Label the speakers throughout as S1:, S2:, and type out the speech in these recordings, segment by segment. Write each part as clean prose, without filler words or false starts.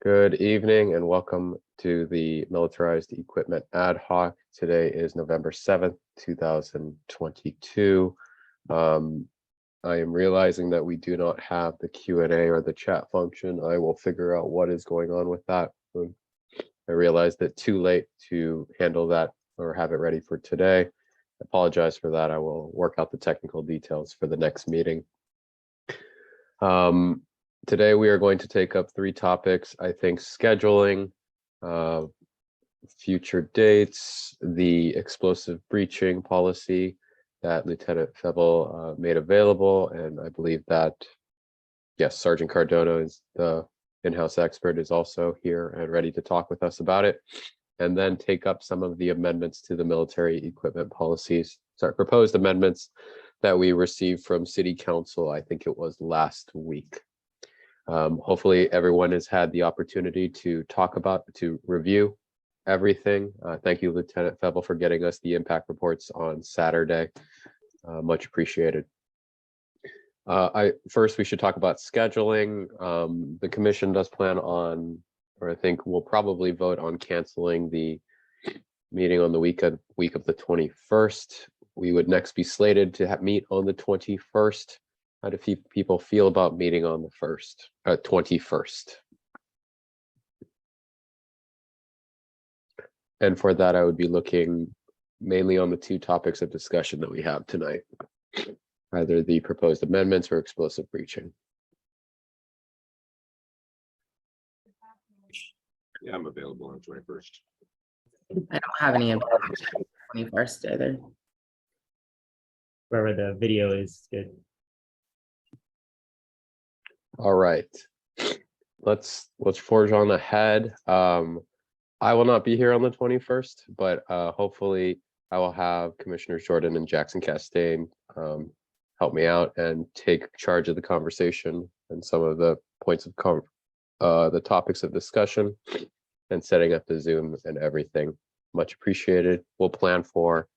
S1: Good evening and welcome to the Militarized Equipment Ad Hoc. Today is November 7th, 2022. I am realizing that we do not have the Q&A or the chat function. I will figure out what is going on with that. I realized that too late to handle that or have it ready for today. I apologize for that. I will work out the technical details for the next meeting. Today we are going to take up three topics. I think scheduling, future dates, the explosive breaching policy that Lieutenant Fevel made available, and I believe that, yes, Sergeant Cardona is the in-house expert, is also here and ready to talk with us about it, and then take up some of the amendments to the military equipment policies, proposed amendments that we received from City Council. I think it was last week. Hopefully everyone has had the opportunity to review everything. Thank you, Lieutenant Fevel, for getting us the impact reports on Saturday. Much appreciated. First, we should talk about scheduling. The commission does plan on, or I think we'll probably vote on canceling the meeting on the week of the 21st. We would next be slated to meet on the 21st. How do people feel about meeting on the 21st? And for that, I would be looking mainly on the two topics of discussion that we have tonight, either the proposed amendments or explosive breaching.
S2: Yeah, I'm available on the 21st.
S3: I don't have any of the 21st either.
S4: Wherever the video is good.
S1: All right, let's forge on ahead. I will not be here on the 21st, but hopefully I will have Commissioners Jordan and Jackson Castaigne help me out and take charge of the conversation and some of the points of the topics of discussion and setting up the Zoom and everything. Much appreciated. We'll plan for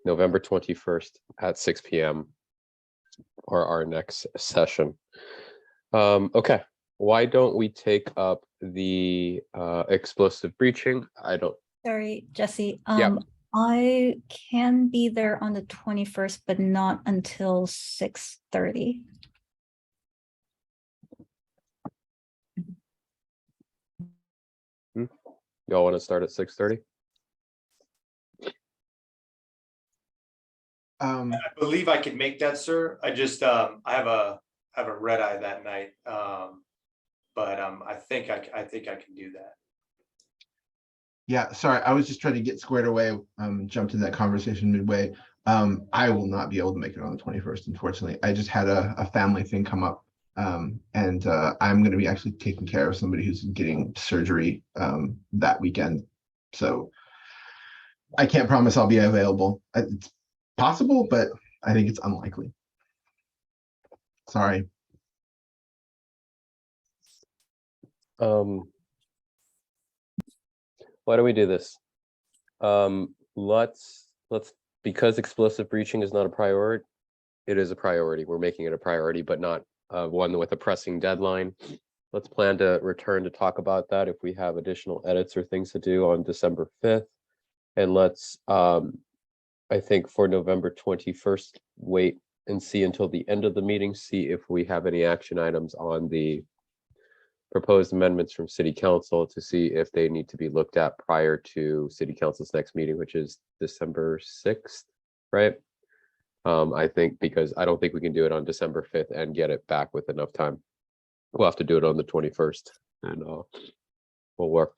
S1: November 21st at 6 p.m. or our next session. Okay, why don't we take up the explosive breaching?
S5: Sorry, Jesse.
S1: Yeah.
S5: I can be there on the 21st, but not until 6:30.
S1: Y'all want to start at 6:30?
S6: I believe I can make that, sir. I just I have a red eye that night, but I think I can do that.
S2: Yeah, sorry, I was just trying to get squared away, jumped in that conversation midway. I will not be able to make it on the 21st, unfortunately. I just had a family thing come up, and I'm going to be actually taking care of somebody who's getting surgery that weekend. So I can't promise I'll be available. It's possible, but I think it's unlikely. Sorry.
S1: Why do we do this? Let's because explosive breaching is not a priority. It is a priority. We're making it a priority, but not one with a pressing deadline. Let's plan to return to talk about that if we have additional edits or things to do on December 5th. And let's, I think for November 21st, wait and see until the end of the meeting, see if we have any action items on the proposed amendments from City Council to see if they need to be looked at prior to City Council's next meeting, which is December 6th, right? I think because I don't think we can do it on December 5th and get it back with enough time. We'll have to do it on the 21st and we'll work.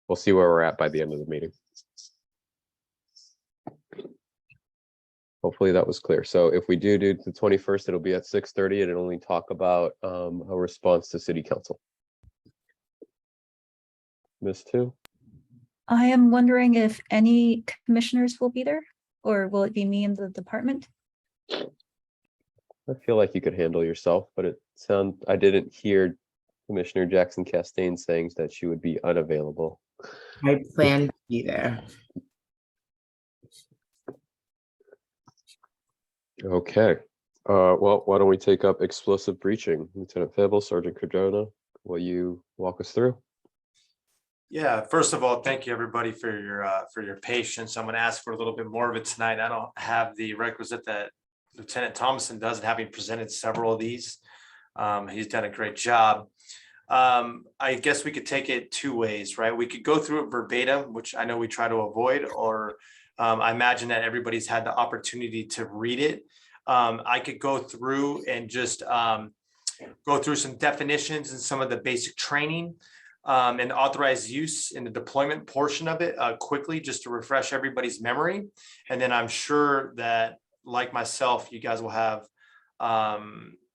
S1: We'll see where we're at by the end of the meeting. Hopefully that was clear. So if we do the 21st, it'll be at 6:30 and it'll only talk about a response to City Council. Miss two?
S5: I am wondering if any commissioners will be there, or will it be me and the department?
S1: I feel like you could handle yourself, but I didn't hear Commissioner Jackson Castaigne saying that she would be unavailable.
S3: I plan to be there.
S1: Okay. Well, why don't we take up explosive breaching? Lieutenant Fable, Sergeant Cardona, will you walk us through?
S6: Yeah, first of all, thank you everybody for your patience. I'm going to ask for a little bit more of it tonight. I don't have the requisite that Lieutenant Thomason does, and having presented several of these. He's done a great job. I guess we could take it two ways, right? We could go through it verbatim, which I know we try to avoid, or I imagine that everybody's had the opportunity to read it. I could go through and just go through some definitions and some of the basic training and authorized use in the deployment portion of it quickly, just to refresh everybody's memory. And then I'm sure that, like myself, you guys will have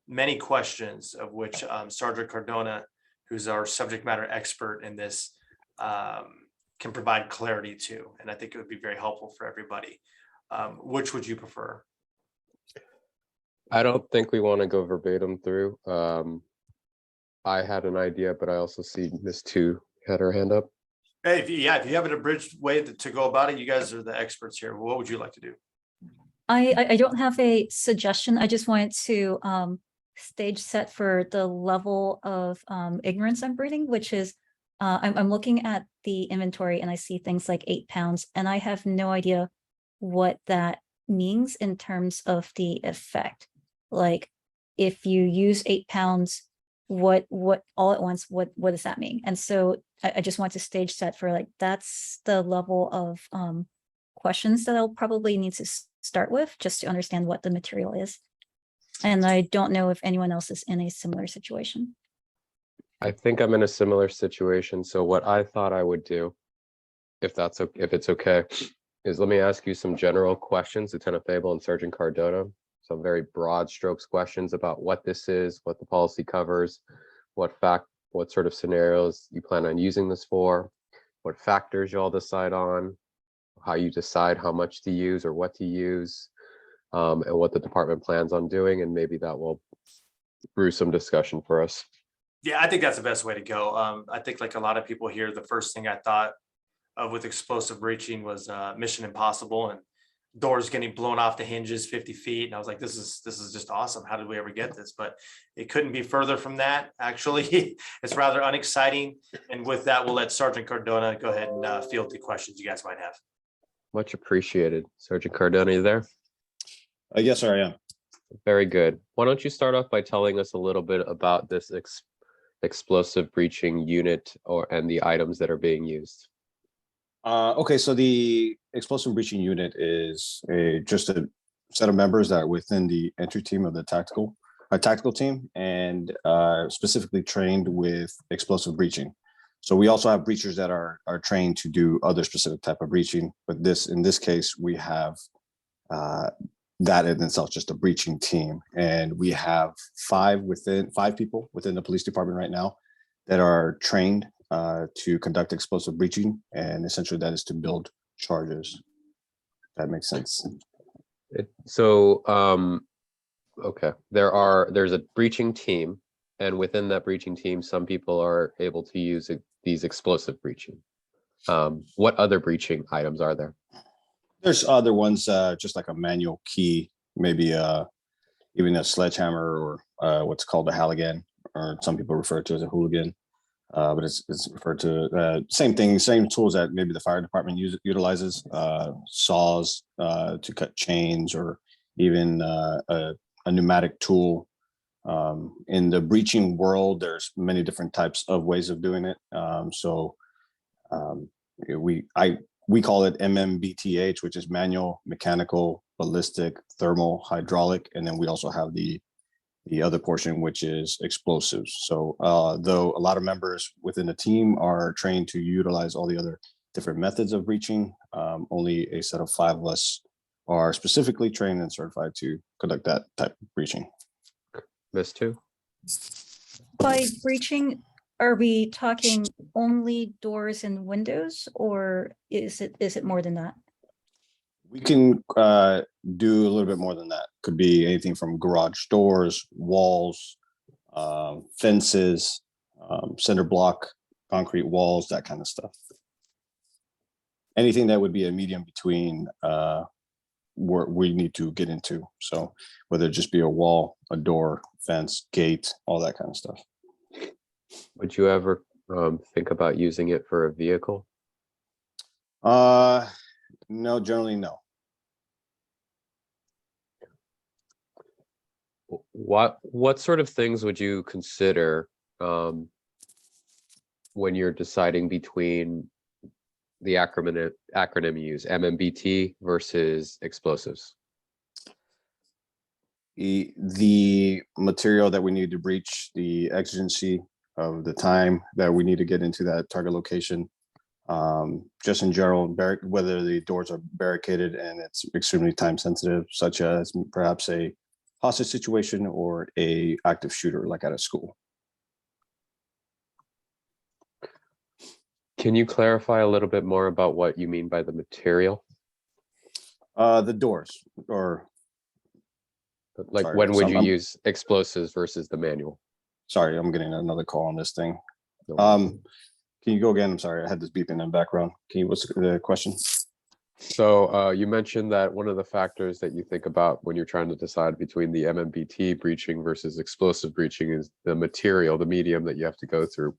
S6: many questions, of which Sergeant Cardona, who's our subject matter expert in this, can provide clarity to. And I think it would be very helpful for everybody. Which would you prefer?
S1: I don't think we want to go verbatim through. I had an idea, but I also see Miss Two had her hand up.
S6: Hey, if you have an abridged way to go about it, you guys are the experts here. What would you like to do?
S5: I don't have a suggestion. I just wanted to stage set for the level of ignorance I'm breeding, which is I'm looking at the inventory and I see things like 8 pounds, and I have no idea what that means in terms of the effect. Like, if you use 8 pounds, what all at once, what does that mean? And so I just want to stage set for, like, that's the level of questions that I'll probably need to start with, just to understand what the material is. And I don't know if anyone else is in a similar situation.
S1: I think I'm in a similar situation. So what I thought I would do, if it's okay, is let me ask you some general questions, Lieutenant Fable and Sergeant Cardona. Some very broad strokes questions about what this is, what the policy covers, what sort of scenarios you plan on using this for, what factors you all decide on, how you decide how much to use or what to use, and what the department plans on doing, and maybe that will brew some discussion for us.
S6: Yeah, I think that's the best way to go. I think, like a lot of people here, the first thing I thought of with explosive breaching was Mission Impossible and doors getting blown off the hinges 50 feet. And I was like, this is just awesome. How did we ever get this? But it couldn't be further from that. Actually, it's rather unexciting. And with that, we'll let Sergeant Cardona go ahead and field the questions you guys might have.
S1: Much appreciated. Sergeant Cardona, you there?
S4: Yes, sir, I am.
S1: Very good. Why don't you start off by telling us a little bit about this explosive breaching unit and the items that are being used?
S4: Okay, so the explosive breaching unit is just a set of members that are within the entry team of the tactical team, and specifically trained with explosive breaching. So we also have breachers that are trained to do other specific type of breaching, but in this case, we have that in itself, just a breaching team. And we have five people within the police department right now that are trained to conduct explosive breaching, and essentially that is to build charges. That makes sense.
S1: Okay, there's a breaching team, and within that breaching team, some people are able to use these explosive breaching. What other breaching items are there?
S4: There's other ones, just like a manual key, maybe even a sledgehammer, or what's called a halligan, or some people refer to as a hooligan. But it's referred to same thing, same tools that maybe the fire department utilizes, saws to cut chains, or even a pneumatic tool. In the breaching world, there's many different types of ways of doing it. We call it MMBTH, which is manual, mechanical, ballistic, thermal, hydraulic, and then we also have the other portion, which is explosives. So though a lot of members within the team are trained to utilize all the other different methods of breaching, only a set of 5 of us are specifically trained and certified to conduct that type of breaching.
S1: Miss Two?
S5: By breaching, are we talking only doors and windows, or is it more than that?
S4: We can do a little bit more than that. Could be anything from garage doors, walls, fences, cinder block, concrete walls, that kind of stuff. Anything that would be a medium between we need to get into. So whether it just be a wall, a door, fence, gate, all that kind of stuff.
S1: Would you ever think about using it for a vehicle?
S4: No, generally no.
S1: What sort of things would you consider when you're deciding between the acronym you use, MMBT versus explosives?
S4: The material that we need to breach, the exigency of the time that we need to get into that target location, just in general, whether the doors are barricaded and it's extremely time sensitive, such as perhaps a hostage situation or a active shooter like at a school.
S1: Can you clarify a little bit more about what you mean by the material?
S4: The doors, or
S1: like
S4: sorry,
S1: when would
S4: so
S1: you
S4: I'm-
S1: use explosives versus the manual?
S4: sorry, I'm getting another call on this thing.
S1: No.
S4: Can you go again? I'm sorry, I had this beeping in the background. What's the question?
S1: So you mentioned that one of the factors that you think about when you're trying to decide between the MMBT breaching versus explosive breaching is the material, the medium that you have to go through.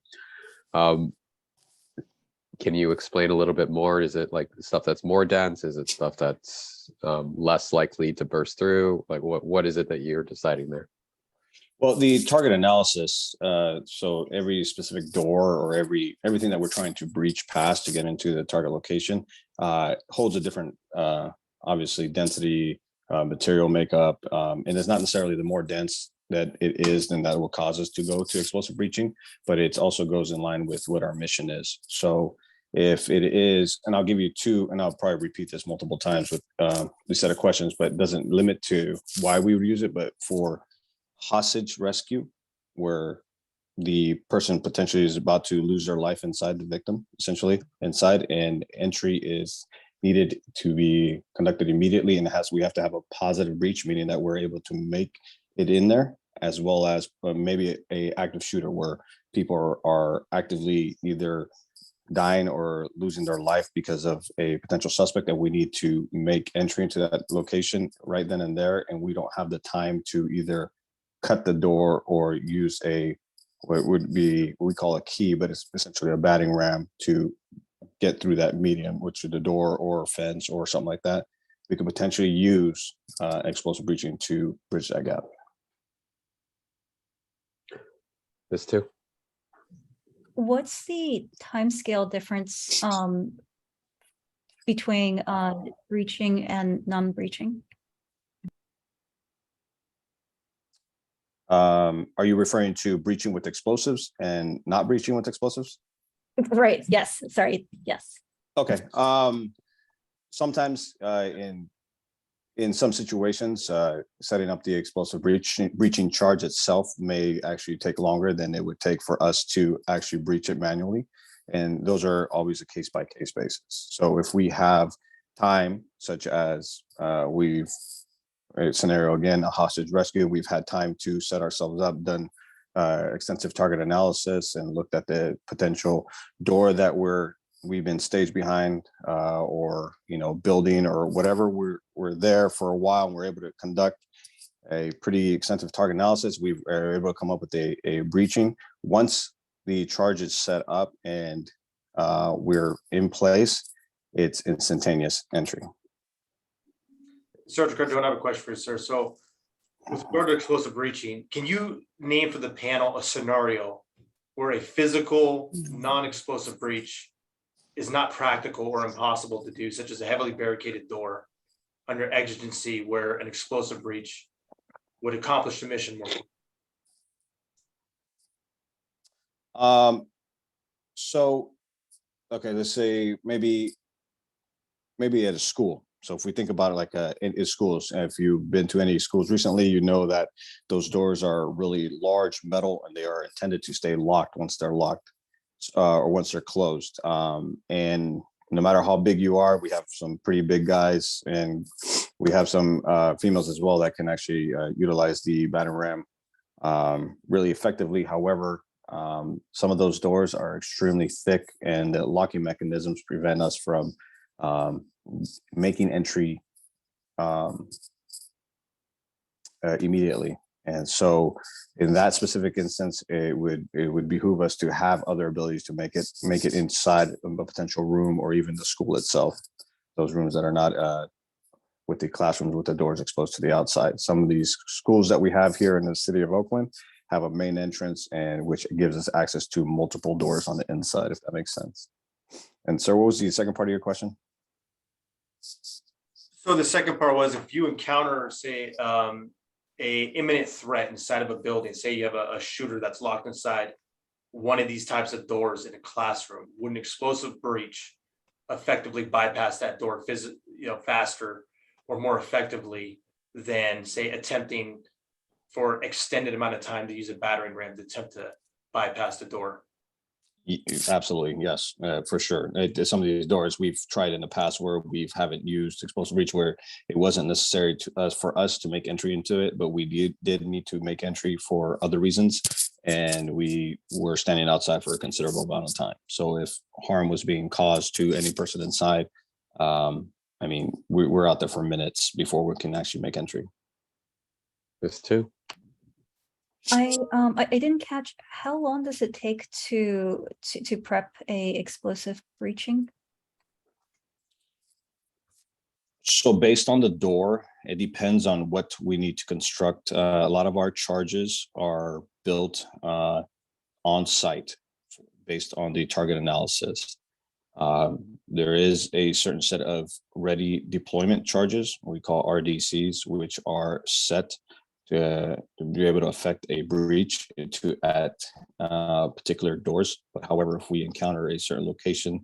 S1: Can you explain a little bit more? Is it like stuff that's more dense? Is it stuff that's less likely to burst through? Like what is it that you're deciding there?
S4: Well, the target analysis, so every specific door or everything that we're trying to breach past to get into the target location holds a different, obviously, density, material makeup, and it's not necessarily the more dense that it is, then that will cause us to go to explosive breaching, but it also goes in line with what our mission is. So if it is, and I'll give you two, and I'll probably repeat this multiple times with the set of questions, but it doesn't limit to why we would use it, but for hostage rescue, where the person potentially is about to lose their life inside the victim, essentially inside, and entry is needed to be conducted immediately, and we have to have a positive breach, meaning that we're able to make it in there, as well as maybe a active shooter where people are actively either dying or losing their life because of a potential suspect that we need to make entry into that location right then and there, and we don't have the time to either cut the door or use what would be, we call a key, but it's essentially a battering ram to get through that medium, which is the door or fence or something like that. We could potentially use explosive breaching to bridge that gap.
S1: This too.
S5: What's the timescale difference between breaching and non-breaching?
S4: Are you referring to breaching with explosives and not breaching with explosives?
S5: Right. Yes. Sorry. Yes.
S4: Okay. Sometimes in some situations, setting up the explosive breaching charge itself may actually take longer than it would take for us to actually breach it manually. And those are always a case by case basis. So if we have time, such as a scenario, again, a hostage rescue, we've had time to set ourselves up, done extensive target analysis and looked at the potential door that we've been staged behind, or building or whatever. We're there for a while and we're able to conduct a pretty extensive target analysis. We are able to come up with a breaching. Once the charge is set up and we're in place, it's instantaneous entry.
S6: Sergeant Carter, I have a question for you, sir. So with regard to explosive breaching, can you name for the panel a scenario where a physical non-explosive breach is not practical or impossible to do, such as a heavily barricaded door under exigency where an explosive breach would accomplish the mission more?
S4: So, okay, let's say maybe at a school. So if we think about it like in schools, and if you've been to any schools recently, you know that those doors are really large metal and they are intended to stay locked once they're locked or once they're closed. And no matter how big you are, we have some pretty big guys and we have some females as well that can actually utilize the battering ram really effectively. However, some of those doors are extremely thick and the locking mechanisms prevent us from making entry immediately. And so in that specific instance, it would behoove us to have other abilities to make it inside of a potential room or even the school itself. Those rooms that are not with the classrooms with the doors exposed to the outside. Some of these schools that we have here in the city of Oakland have a main entrance, and which gives us access to multiple doors on the inside, if that makes sense. And sir, what was the second part of your question?
S6: So the second part was, if you encounter, say, a imminent threat inside of a building, say you have a shooter that's locked inside one of these types of doors in a classroom, would an explosive breach effectively bypass that door faster or more effectively than, say, attempting for extended amount of time to use a battering ram to attempt to bypass the door?
S4: Absolutely, yes, for sure. Some of these doors we've tried in the past where we haven't used explosive breach, where it wasn't necessary to us for us to make entry into it, but we did need to make entry for other reasons, and we were standing outside for a considerable amount of time. So if harm was being caused to any person inside, I mean, we're out there for minutes before we can actually make entry.
S1: This too.
S5: I didn't catch, how long does it take to prep a explosive breaching?
S4: So based on the door, it depends on what we need to construct. A lot of our charges are built on site based on the target analysis. There is a certain set of ready deployment charges, we call RDCs, which are set to be able to affect a breach at particular doors. But however, if we encounter a certain location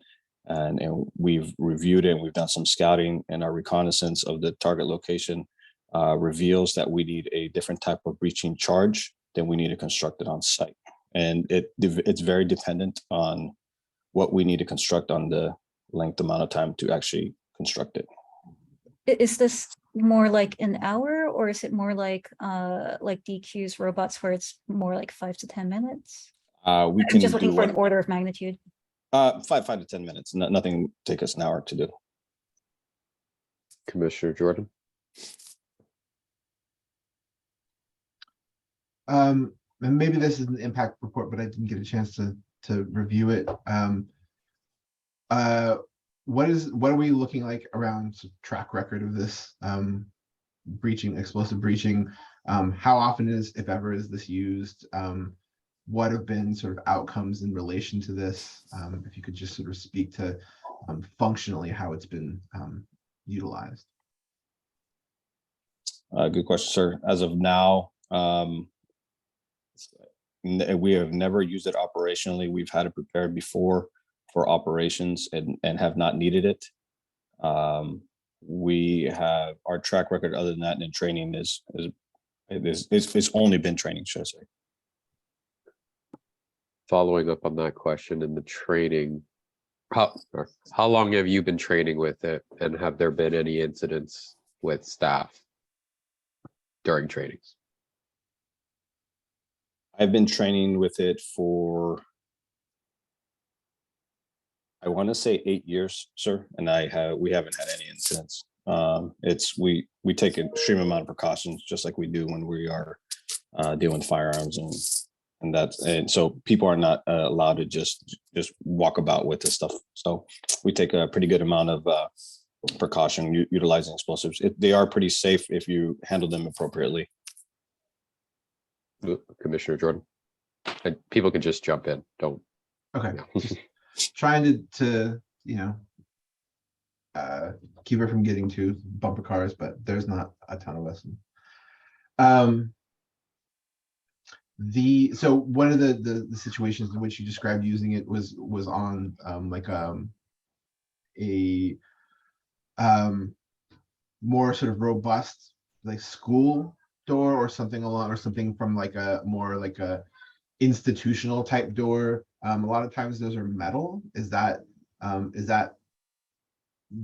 S4: and we've reviewed it and we've done some scouting, and our reconnaissance of the target location reveals that we need a different type of breaching charge, then we need to construct it on site. And it's very dependent on what we need to construct on the length amount of time to actually construct it.
S5: Is this more like an hour, or is it more like DQ's robots where it's more like 5 to 10 minutes?
S4: I'm
S5: I'm just looking for an order of magnitude.
S4: 5 to 10 minutes. Nothing take us an hour to do.
S1: Commissioner Jordan.
S2: And maybe this is an impact report, but I didn't get a chance to review it. What are we looking like around track record of this explosive breaching? How often if ever, is this used? What have been sort of outcomes in relation to this? If you could just sort of speak to functionally how it's been utilized.
S4: Good question, sir. As of now, we have never used it operationally. We've had it prepared before for operations and have not needed it. We have our track record other than that in training it's only been training, should I say.
S1: Following up on that question, in the training, how long have you been training with it, and have there been any incidents with staff during trainings?
S4: I've been training with it for, I want to say 8 years, sir, and we haven't had any incidents. We take an extreme amount of precautions, just like we do when we are dealing with firearms, and so people are not allowed to just walk about with this stuff. So we take a pretty good amount of precaution utilizing explosives. They are pretty safe if you handle them appropriately.
S1: Commissioner Jordan, and people can just jump in. Don't.
S2: Okay. Just trying to keep her from getting to bumper cars, but there's not a ton of us. So one of the situations in which you described using it was on a more sort of robust like school door or something from like a more like a institutional type door. A lot of times those are metal. Is that do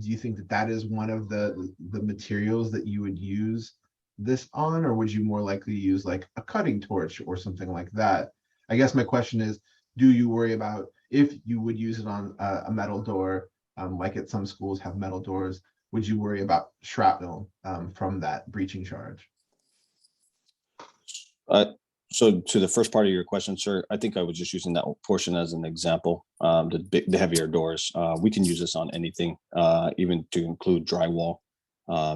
S2: you think that is one of the materials that you would use this on, or would you more likely use like a cutting torch or something like that? I guess my question is, do you worry about if you would use it on a metal door, like at some schools have metal doors, would you worry about shrapnel from that breaching charge?
S4: So to the first part of your question, sir, I think I was just using that portion as an example. The heavier doors, we can use this on anything, even to include drywall,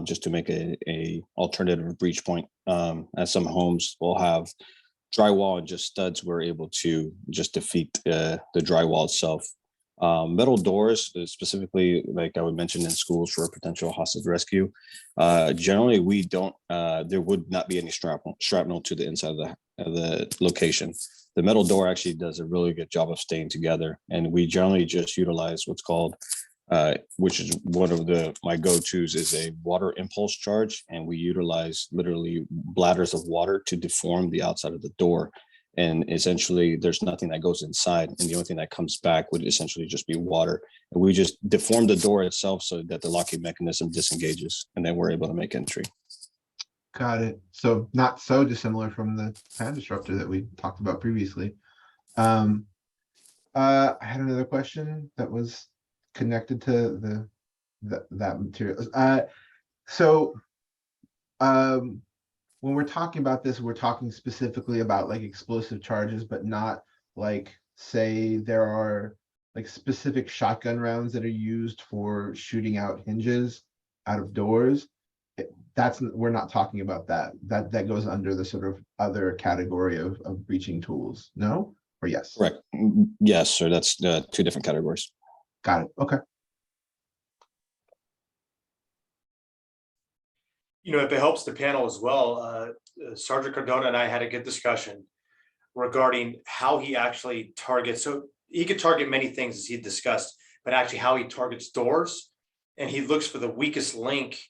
S4: just to make a alternative breach point. As some homes will have drywall and just studs, we're able to just defeat the drywall itself. Metal doors, specifically, like I would mention in schools for potential hostage rescue, generally we don't. There would not be any shrapnel to the inside of the location. The metal door actually does a really good job of staying together, and we generally just utilize what's called, which is one of my go-tos, is a water impulse charge, and we utilize literally bladders of water to deform the outside of the door. And essentially there's nothing that goes inside, and the only thing that comes back would essentially just be water. And we just deform the door itself so that the locking mechanism disengages, and then we're able to make entry.
S2: Got it. So not so dissimilar from the fan disruptor that we talked about previously. I had another question that was connected to that material. When we're talking about this, we're talking specifically about like explosive charges, but not like, say there are like specific shotgun rounds that are used for shooting out hinges out of doors. We're not talking about that. That goes under the sort of other category of breaching tools. No? Or yes?
S4: Correct. Yes, sir. That's two different categories.
S2: Got it. Okay.
S6: If it helps the panel as well, Sergeant Cardona and I had a good discussion regarding how he actually targets. So he could target many things, as he discussed, but actually how he targets doors, and he looks for the weakest link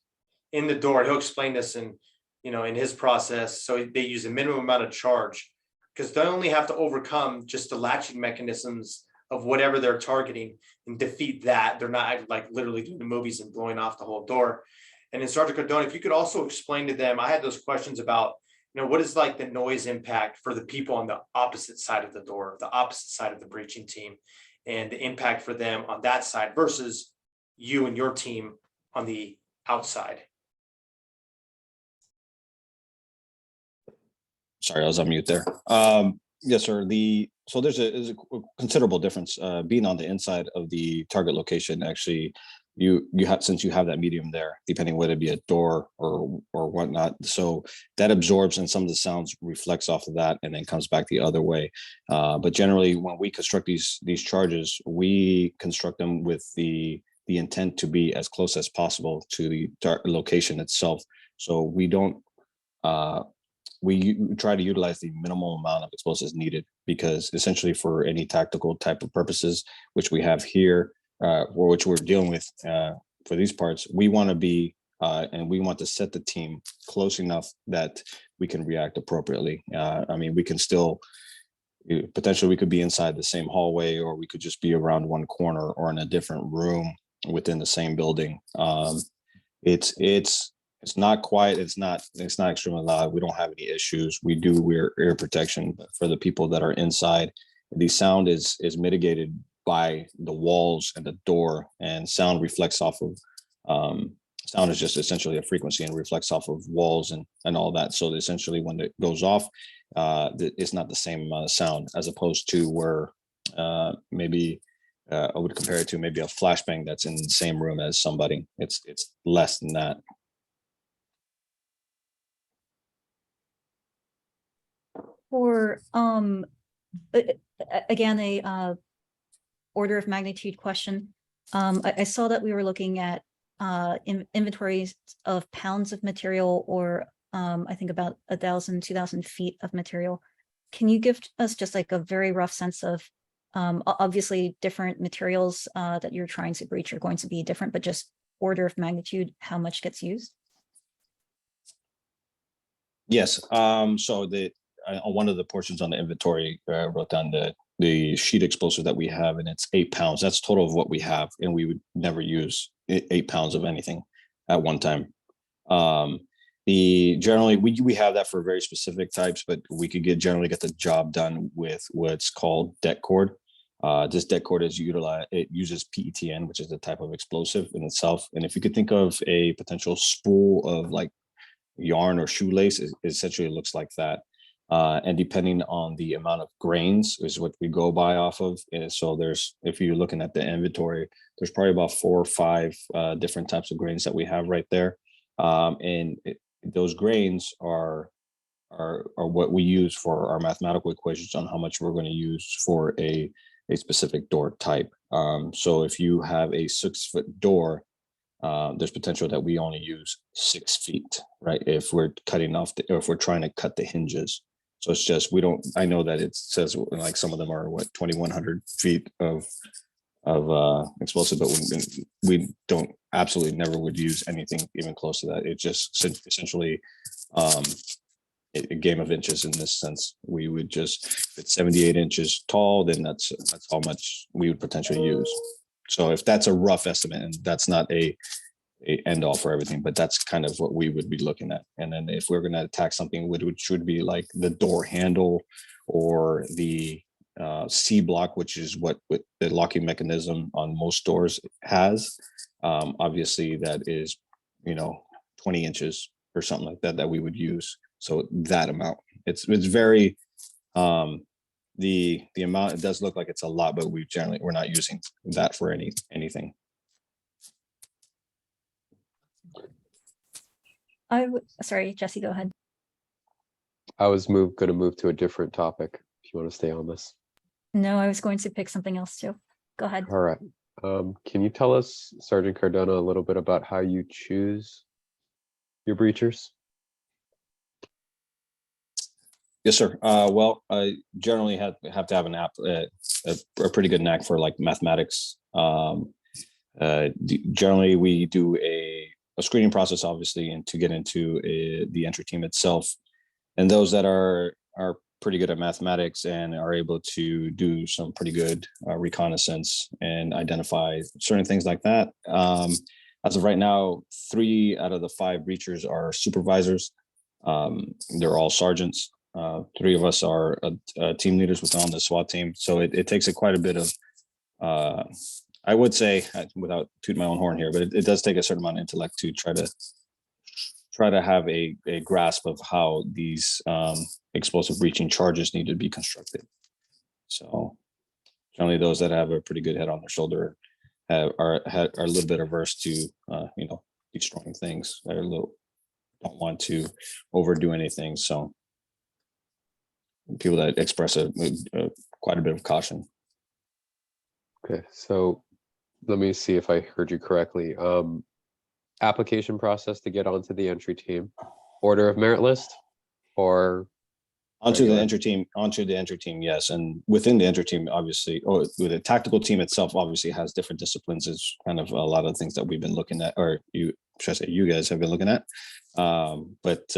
S6: in the door. He'll explain this in his process. So they use a minimum amount of charge, because they only have to overcome just the latching mechanisms of whatever they're targeting and defeat that. They're not like literally doing the movies and blowing off the whole door. And then Sergeant Cardona, if you could also explain to them, I had those questions about, what is like the noise impact for the people on the opposite side of the door, the opposite side of the breaching team, and the impact for them on that side versus you and your team on the outside.
S4: Sorry, I was on mute there. Yes, sir. So there's a considerable difference being on the inside of the target location. Actually, you have, since you have that medium there, depending whether it be a door or whatnot, so that absorbs, and some of the sounds reflects off of that and then comes back the other way. But generally, when we construct these charges, we construct them with the intent to be as close as possible to the location itself. So we don't. We try to utilize the minimal amount of explosives needed, because essentially for any tactical type of purposes, which we have here, or which we're dealing with for these parts, we want to be and we want to set the team close enough that we can react appropriately. I mean, we can still potentially, we could be inside the same hallway, or we could just be around one corner or in a different room within the same building. It's not quiet. It's not extremely loud. We don't have any issues. We do wear ear protection, but for the people that are inside, the sound is mitigated by the walls and the door, and sound reflects off of sound is just essentially a frequency and reflects off of walls and all that. So essentially, when it goes off, it's not the same amount of sound, as opposed to where maybe I would compare it to maybe a flashbang that's in the same room as somebody. It's less than that.
S5: For again, a order of magnitude question. I saw that we were looking at inventories of pounds of material, or I think about 1,000, 2,000 feet of material. Can you give us just like a very rough sense of, obviously different materials that you're trying to breach are going to be different, but just order of magnitude, how much gets used?
S4: Yes. So on one of the portions on the inventory, I wrote down the sheet explosive that we have, and it's 8 pounds. That's total of what we have, and we would never use 8 pounds of anything at one time. Generally we have that for very specific types, but we could generally get the job done with what's called det cord. This det cord is utilized, it uses PETN, which is a type of explosive in itself. And if you could think of a potential spool of like yarn or shoelace, it essentially looks like that. And depending on the amount of grains is what we go by off of. And so there's, if you're looking at the inventory, there's probably about 4 or 5 different types of grains that we have right there. Those grains are what we use for our mathematical equations on how much we're going to use for a specific door type. So if you have a 6-foot door, there's potential that we only use 6 feet, right? If we're cutting off or if we're trying to cut the hinges. So it's just, we don't, I know that it says like some of them are what, 2,100 feet of explosive, but we don't, absolutely never would use anything even close to that. It just essentially a game of inches in this sense. We would just, if it's 78 inches tall, then that's how much we would potentially use. So if that's a rough estimate, and that's not a end all for everything, but that's kind of what we would be looking at. And then if we're going to attack something which would be like the door handle or the C block, which is what the locking mechanism on most doors has, obviously that is, 20 inches or something like that we would use. So that amount, it's very, the amount, it does look like it's a lot, but we're not using that for anything.
S5: Sorry, Jesse, go ahead.
S1: I was going to move to a different topic if you want to stay on this.
S5: No, I was going to pick something else too. Go ahead.
S1: All right. Can you tell us, Sergeant Cardona, a little bit about how you choose your breachers?
S4: Yes, sir. Well, I generally have to have a pretty good knack for like mathematics. Generally, we do a screening process, obviously, and to get into the entry team itself. And those that are pretty good at mathematics and are able to do some pretty good reconnaissance and identify certain things like that. As of right now, 3 out of the 5 breachers are supervisors. They're all sergeants. 3 of us are team leaders on the SWAT team. So it takes quite a bit of, I would say, without tooting my own horn here, but it does take a certain amount of intellect to try to have a grasp of how these explosive breaching charges need to be constructed. So generally those that have a pretty good head on their shoulder are a little bit averse to destroying things. Don't want to overdo anything. So people that express quite a bit of caution.
S1: Okay, so let me see if I heard you correctly. Application process to get onto the entry team, order of merit list, or
S4: onto the entry team, yes. And within the entry team, obviously, or the tactical team itself, obviously has different disciplines. Is kind of a lot of things that we've been looking at, or you guys have been looking at. But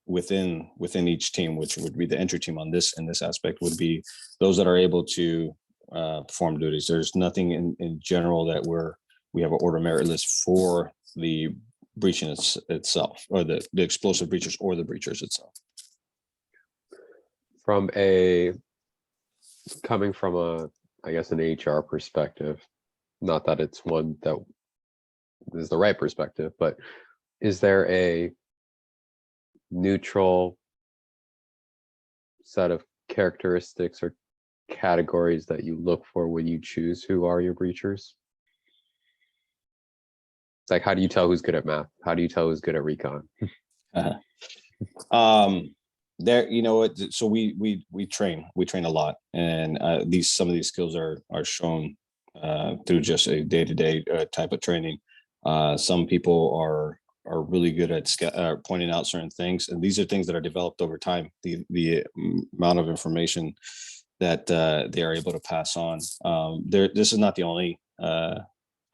S4: within each team, which would be the entry team in this aspect, would be those that are able to perform duties. There's nothing in general that we have an order of merit list for the breaching itself, or the explosive breachers or the breachers itself.
S1: Coming from I guess an HR perspective, not that it's one that is the right perspective, but is there a neutral set of characteristics or categories that you look for when you choose who are your breachers? It's like, how do you tell who's good at math? How do you tell who's good at recon? So we train a lot, and some of these skills are shown through just a day-to-day type of training. Some people are really good at pointing out certain things, and these are things that are developed over time. The amount of information that they are able to pass on. This is not the only. I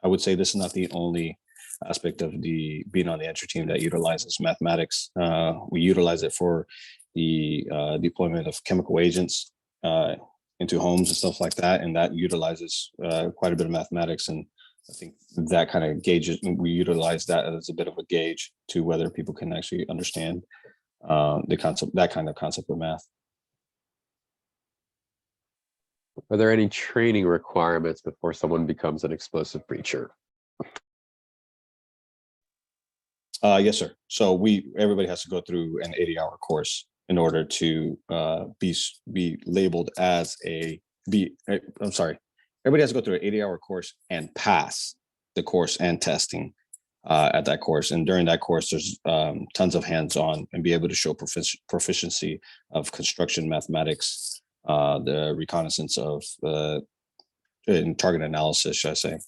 S1: would say this is not the only aspect of being on the entry team that utilizes mathematics. We utilize it for the deployment of chemical agents into homes and stuff like that, and that utilizes quite a bit of mathematics. And I think that kind of gauges, we utilize that as a bit of a gauge to whether people can actually understand that kind of concept of math. Are there any training requirements before someone becomes an explosive breacher?
S4: Yes, sir. So everybody has to go through an 80-hour course in order to be labeled as I'm sorry. Everybody has to go through an 80-hour course and pass the course and testing at that course. And during that course, there's tons of hands-on and be able to show proficiency of construction mathematics, the reconnaissance of in target analysis, should I say,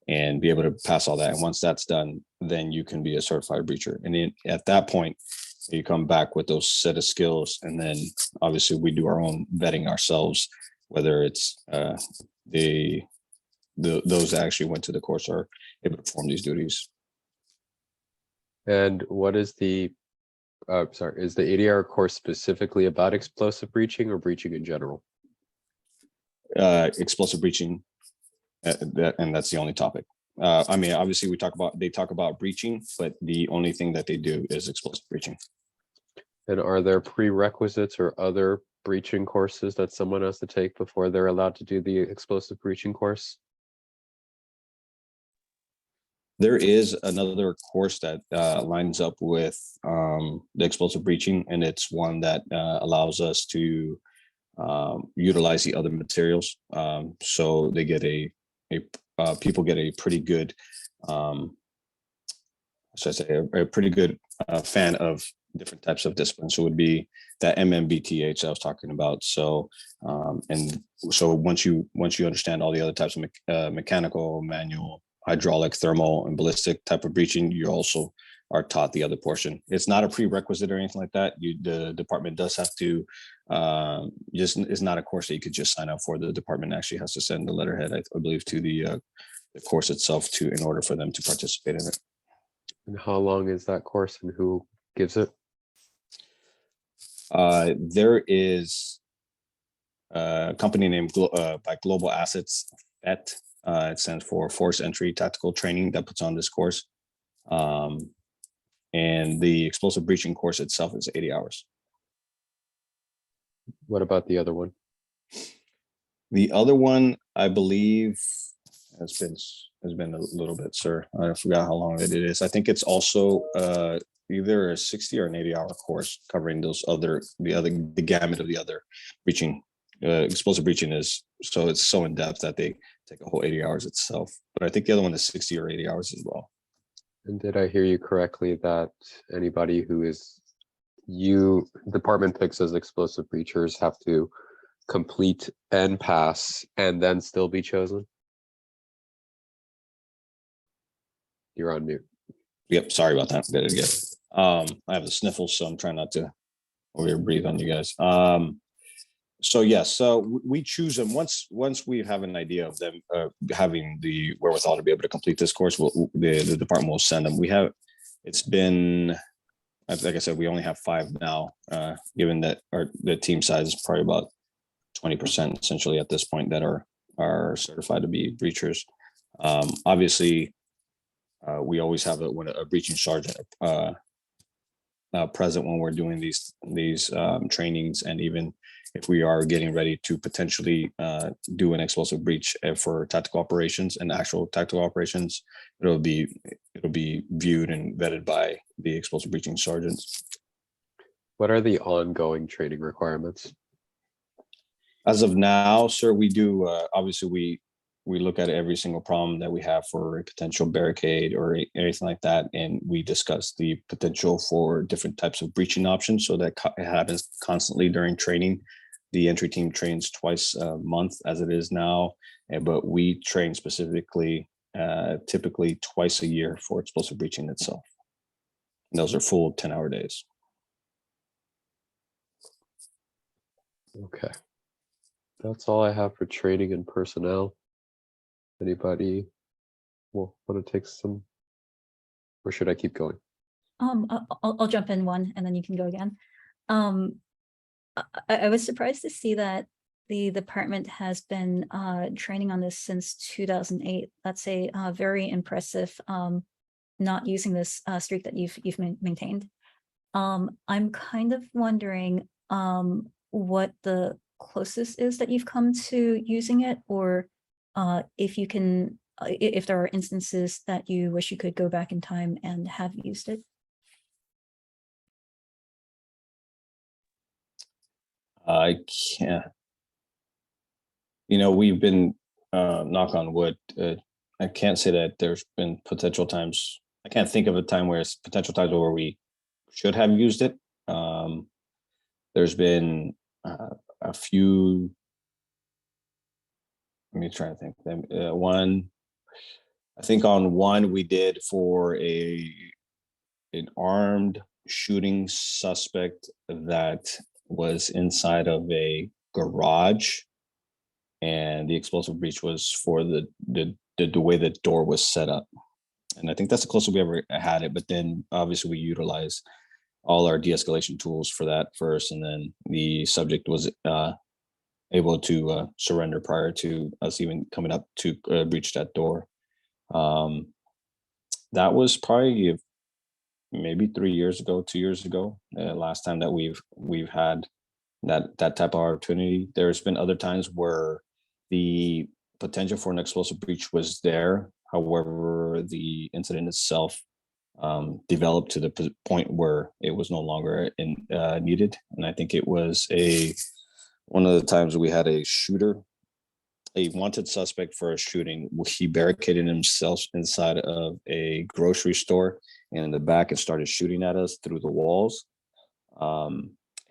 S4: and be able to pass all that. And once that's done, then you can be a certified breacher. And then at that point, you come back with those set of skills. And then obviously we do our own vetting ourselves, whether it's those that actually went to the course are able to perform these duties.
S1: And what is is the 80-hour course specifically about explosive breaching or breaching in general?
S4: Explosive breaching, and that's the only topic. I mean, obviously they talk about breaching, but the only thing that they do is explosive breaching.
S1: And are there prerequisites or other breaching courses that someone has to take before they're allowed to do the explosive breaching course?
S4: There is another course that lines up with the explosive breaching, and it's one that allows us to utilize the other materials. So they get people get a pretty good, should I say, a pretty good fan of different types of disciplines. So it would be that MMBTH I was talking about. So and so once you understand all the other types of mechanical, manual, hydraulic, thermal, and ballistic type of breaching, you also are taught the other portion. It's not a prerequisite or anything like that. The department does have to, it's not a course that you could just sign up for. The department actually has to send the letterhead, I believe, to the course itself in order for them to participate in it.
S1: And how long is that course and who gives it?
S4: There is a company named by Global Assets, FET. It stands for Force Entry Tactical Training, that puts on this course. And the explosive breaching course itself is 80 hours.
S1: What about the other one?
S4: The other one, I believe, has been a little bit, sir. I forgot how long it is. I think it's also either a 60 or an 80-hour course covering the gamut of the other breaching. Explosive breaching is it's so in depth that they take a whole 80 hours itself. But I think the other one is 60 or 80 hours as well.
S1: And did I hear you correctly that anybody who is department picks as explosive breachers have to complete and pass and then still be chosen? You're on mute.
S4: Yep, sorry about that. Did it again. I have the sniffles, so I'm trying not to over here breathe on you guys. So yes, so we choose them once we have an idea of them having the wherewithal to be able to complete this course. The department will send them. It's been, like I said, we only have 5 now, given that the team size is probably about 20% essentially at this point that are certified to be breachers. Obviously, we always have a breaching sergeant present when we're doing these trainings, and even if we are getting ready to potentially do an explosive breach for tactical operations and actual tactical operations, it'll be viewed and vetted by the explosive breaching sergeants.
S1: What are the ongoing training requirements?
S4: As of now, sir, we do obviously we look at every single problem that we have for a potential barricade or anything like that, and we discuss the potential for different types of breaching options. So that happens constantly during training. The entry team trains twice a month as it is now, but we train specifically, typically twice a year for explosive breaching itself. And those are full 10-hour days.
S1: Okay. That's all I have for training and personnel. Anybody want to take some, or should I keep going?
S5: I'll jump in one and then you can go again. I was surprised to see that the department has been training on this since 2008. That's a very impressive not using this streak that you've maintained. I'm kind of wondering what the closest is that you've come to using it, or if you can, if there are instances that you wish you could go back in time and have used it.
S4: I can't. We've been knock on wood. I can't say that there's been potential times. I can't think of a time where it's potential times where we should have used it. There's been a few. Let me try to think. One, I think on one we did for an armed shooting suspect that was inside of a garage, and the explosive breach was for the way the door was set up. And I think that's the closest we ever had it. But then obviously we utilized all our de-escalation tools for that first, and then the subject was able to surrender prior to us even coming up to breach that door. That was probably maybe 3 years ago, 2 years ago, last time that we've had that type of opportunity. There's been other times where the potential for an explosive breach was there. However, the incident itself developed to the point where it was no longer needed. And I think it was one of the times we had a shooter, a wanted suspect for a shooting. He barricaded himself inside of a grocery store and in the back and started shooting at us through the walls.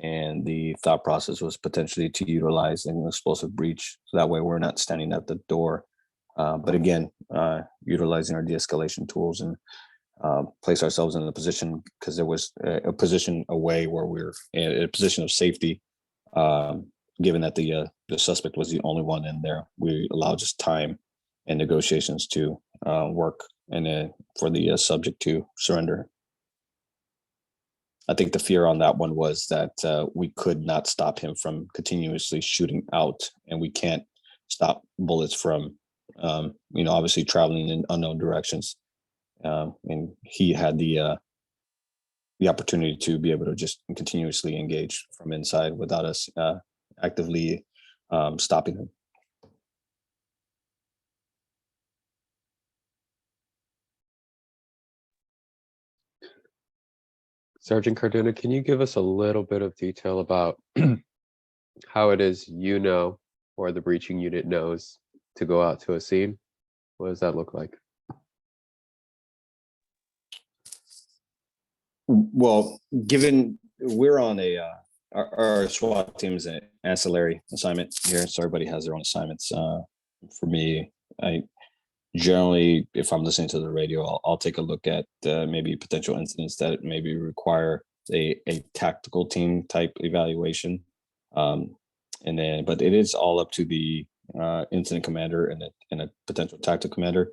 S4: And the thought process was potentially to utilize an explosive breach. So that way we're not standing at the door. But again, utilizing our de-escalation tools and place ourselves in a position, because there was a position away where we're in a position of safety. Given that the suspect was the only one in there, we allowed just time and negotiations to work and for the subject to surrender. I think the fear on that one was that we could not stop him from continuously shooting out, and we can't stop bullets from, obviously traveling in unknown directions. And he had the opportunity to be able to just continuously engage from inside without us actively stopping him.
S1: Sergeant Cardona, can you give us a little bit of detail about how it is or the breaching unit knows to go out to a scene? What does that look like?
S4: Well, given we're on our SWAT team is an ancillary assignment here, so everybody has their own assignments. For me, I generally, if I'm listening to the radio, I'll take a look at maybe potential incidents that maybe require a tactical team type evaluation. But it is all up to the incident commander and a potential tactical commander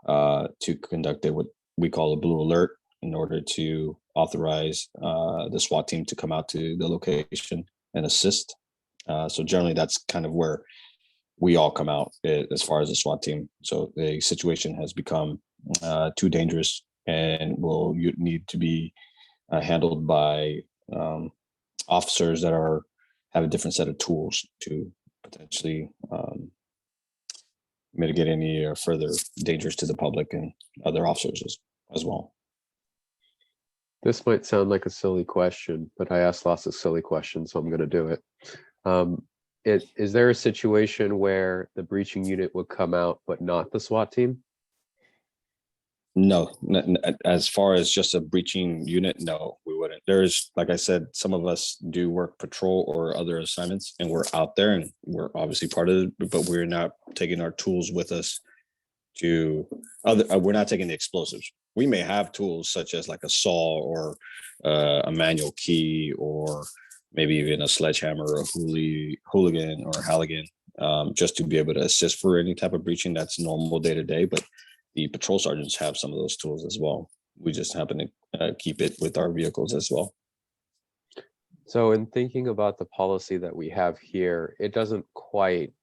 S4: to conduct what we call a blue alert in order to authorize the SWAT team to come out to the location and assist. So generally that's kind of where we all come out as far as the SWAT team. So the situation has become too dangerous and will need to be handled by officers that have a different set of tools to potentially mitigate any further dangers to the public and other officers as well.
S1: This might sound like a silly question, but I ask lots of silly questions, so I'm going to do it. Is there a situation where the breaching unit would come out, but not the SWAT team?
S4: No, as far as just a breaching unit, no, we wouldn't. There's, like I said, some of us do work patrol or other assignments, and we're out there and we're obviously part of it, but we're not taking our tools with us we're not taking the explosives. We may have tools such as like a saw or a manual key, or maybe even a sledgehammer or a hooligan or a Halligan, just to be able to assist for any type of breaching that's normal day to day. But the patrol sergeants have some of those tools as well. We just happen to keep it with our vehicles as well.
S1: So in thinking about the policy that we have here, it doesn't quite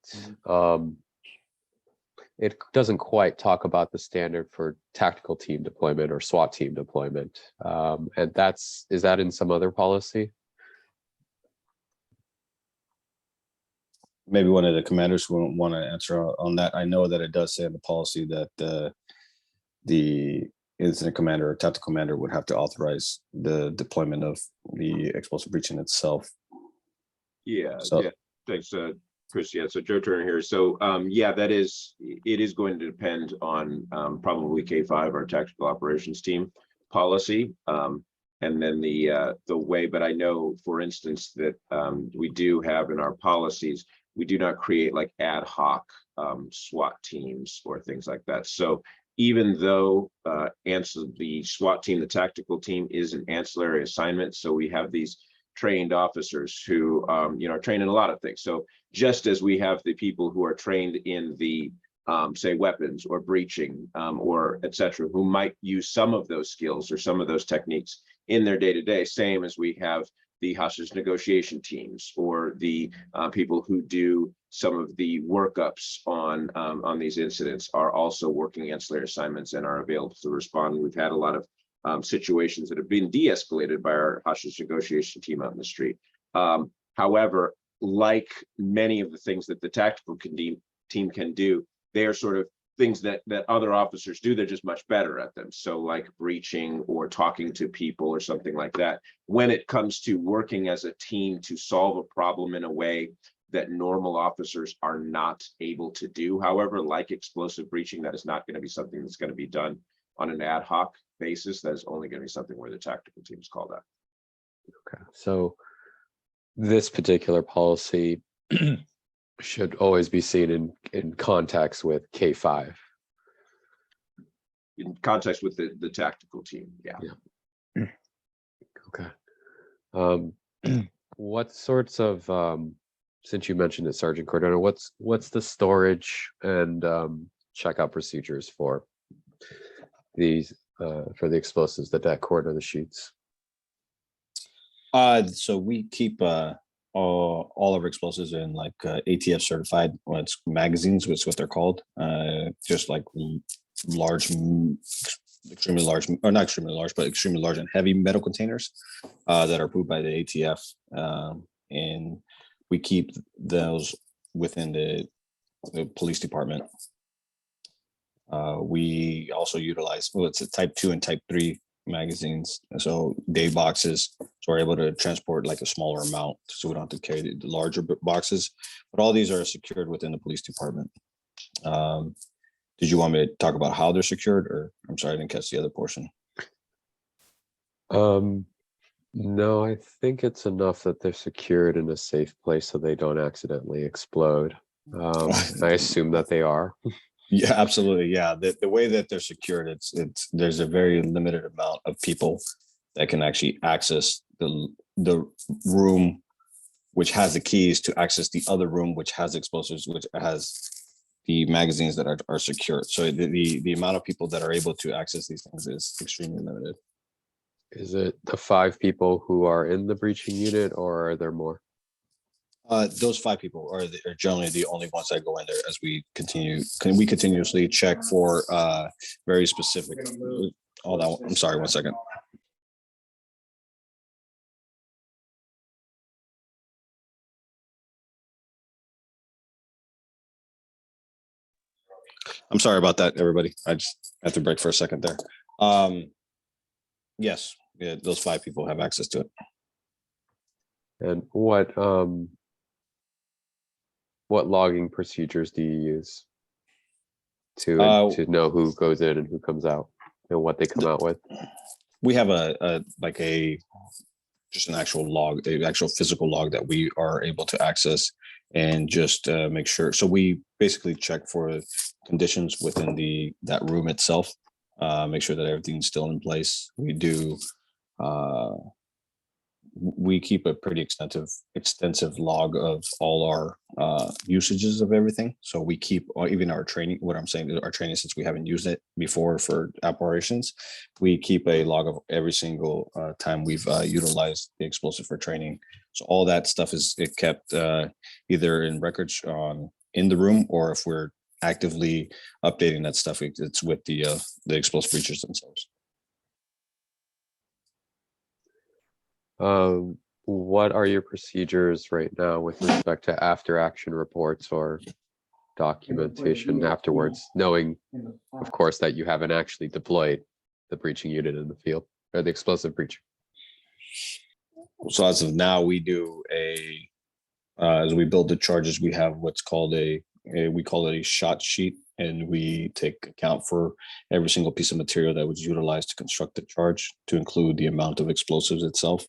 S1: talk about the standard for tactical team deployment or SWAT team deployment. And is that in some other policy?
S4: maybe one of the commanders who want to answer on that. I know that it does say in the policy that the incident commander or tactical commander would have to authorize the deployment of the explosive breaching itself.
S7: Yeah,
S4: So-
S7: yeah, thanks, Chris. Yeah, so Joe Turner here. So, yeah, it is going to depend on probably K5, our tactical operations team policy, and then the way. But I know, for instance, that we do have in our policies, we do not create like ad hoc SWAT teams or things like that. So even though the SWAT team, the tactical team, is an ancillary assignment, so we have these trained officers who are trained in a lot of things. So just as we have the people who are trained in the say weapons or breaching or etc., who might use some of those skills or some of those techniques in their day-to-day, same as we have the hostage negotiation teams or the people who do some of the workups on these incidents are also working ancillary assignments and are available to respond. We've had a lot of situations that have been de-escalated by our hostage negotiation team out in the street. However, like many of the things that the tactical team can do, they are sort of things that other officers do. They're just much better at them. So like breaching or talking to people or something like that. When it comes to working as a team to solve a problem in a way that normal officers are not able to do, however, like explosive breaching, that is not going to be something that's going to be done on an ad hoc basis. That is only going to be something where the tactical team is called out.
S1: Okay, so this particular policy should always be seen in context with K5.
S7: In context with the tactical team, yeah.
S1: Okay. What sorts of since you mentioned it, Sergeant Cordona, what's the storage and checkout procedures for these for the explosives, the deck cord or the sheets?
S4: So we keep all of our explosives in like ATF certified, well, it's magazines, which is what they're called, just like large, extremely large, or not extremely large, but extremely large and heavy metal containers that are approved by the ATF, and we keep those within the police department. We also utilize, well, it's a type 2 and type 3 magazines, and so day boxes, so we're able to transport like a smaller amount, so we don't have to carry the larger boxes. But all these are secured within the police department. Did you want me to talk about how they're secured, or I'm sorry, I didn't catch the other portion?
S1: No, I think it's enough that they're secured in a safe place so they don't accidentally explode. I assume that they are.
S4: Yeah, absolutely. Yeah, the way that they're secured, it's there's a very limited amount of people that can actually access the room which has the keys to access the other room which has explosives, which has the magazines that are secured. So the amount of people that are able to access these things is extremely limited.
S1: Is it the 5 people who are in the breaching unit, or are there more?
S4: Those 5 people are generally the only ones that go in there, as we continuously check for very specific. Hold on, I'm sorry, 1 second. I'm sorry about that, everybody. I just have to break for a second there. Yes, yeah, those 5 people have access to it.
S1: And what logging procedures do you use to know who goes in and who comes out and what they come out with?
S4: We have just an actual log, the actual physical log that we are able to access and just make sure. So we basically check for conditions within that room itself, make sure that everything's still in place. We keep a pretty extensive log of all our usages of everything. So we keep even our training, what I'm saying is our training, since we haven't used it before for operations, we keep a log of every single time we've utilized the explosive for training. So all that stuff is kept either in records in the room, or if we're actively updating that stuff, it's with the explosive breachers themselves.
S1: what are your procedures right now with respect to after action reports or documentation afterwards, knowing, of course, that you haven't actually deployed the breaching unit in the field or the explosive breach?
S4: So as of now, we do as we build the charges, we have what's called we call it a shot sheet, and we take account for every single piece of material that was utilized to construct the charge, to include the amount of explosives itself.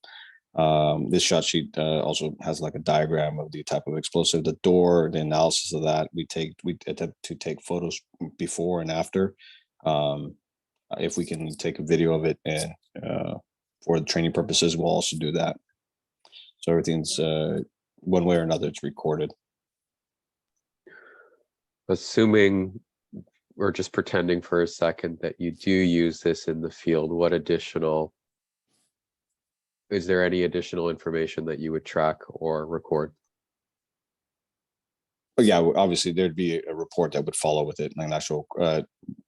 S4: This shot sheet also has like a diagram of the type of explosive, the door, the analysis of that. We attempt to take photos before and after. If we can take a video of it, and for the training purposes, we'll also do that. So everything's one way or another, it's recorded.
S1: Assuming, or just pretending for a second that you do use this in the field, is there any additional information that you would track or record?
S4: But yeah, obviously there'd be a report that would follow with it, an actual,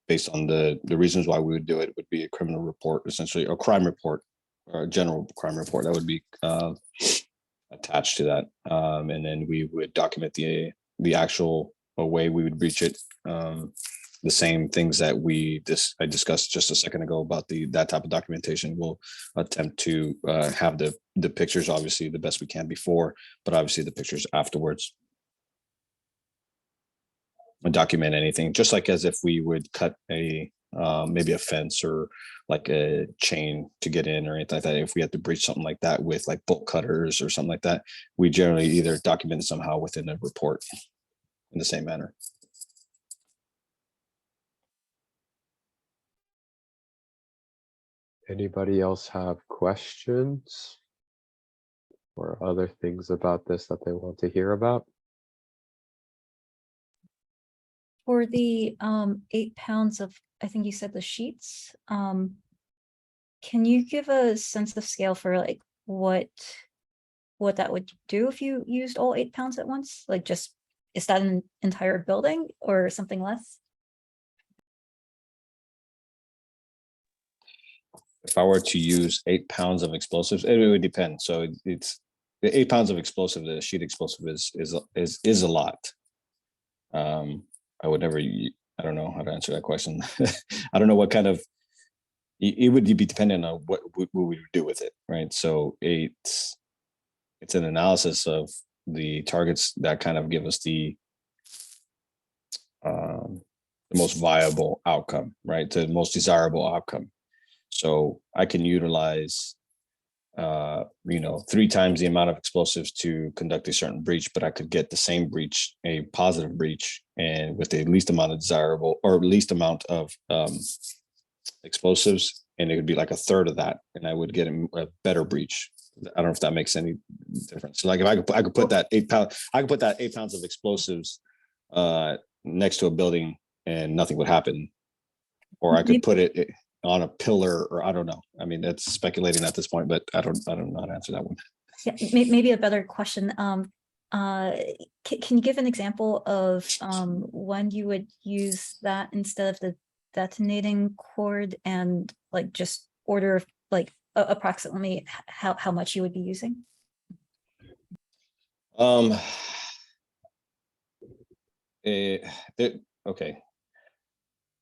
S4: based on the reasons why we would do it, would be a criminal report, essentially, a crime report, or a general crime report that would be attached to that. And then we would document the actual way we would breach it. The same things that I discussed just a second ago about that type of documentation. We'll attempt to have the pictures, obviously, the best we can before, but obviously the pictures afterwards. And document anything, just like as if we would cut maybe a fence or like a chain to get in or anything like that. If we had to breach something like that with like bolt cutters or something like that, we generally either document it somehow within a report in the same manner.
S1: Anybody else have questions or other things about this that they want to hear about?
S5: For the 8 pounds of, I think you said the sheets, can you give a sense of scale for like what that would do if you used all 8 pounds at once? Like, just, is that an entire building or something less?
S4: If I were to use 8 pounds of explosives, it would depend. So it's the 8 pounds of explosive, the sheet explosive is a lot. I would never, I don't know how to answer that question. I don't know what kind of, it would be dependent on what we would do with it, right? So it's an analysis of the targets that kind of give us the most viable outcome, right? The most desirable outcome. So I can utilize 3 times the amount of explosives to conduct a certain breach, but I could get the same breach, a positive breach, and with the least amount of desirable or least amount of explosives, and it would be like a third of that, and I would get a better breach. I don't know if that makes any difference. So like if I could put that 8 pounds of explosives next to a building and nothing would happen, or I could put it on a pillar, or I don't know. I mean, that's speculating at this point, but I don't know how to answer that one.
S5: Yeah, maybe a better question. Can you give an example of when you would use that instead of the detonating cord, and like just order of like approximately how much you would be using?
S4: Okay.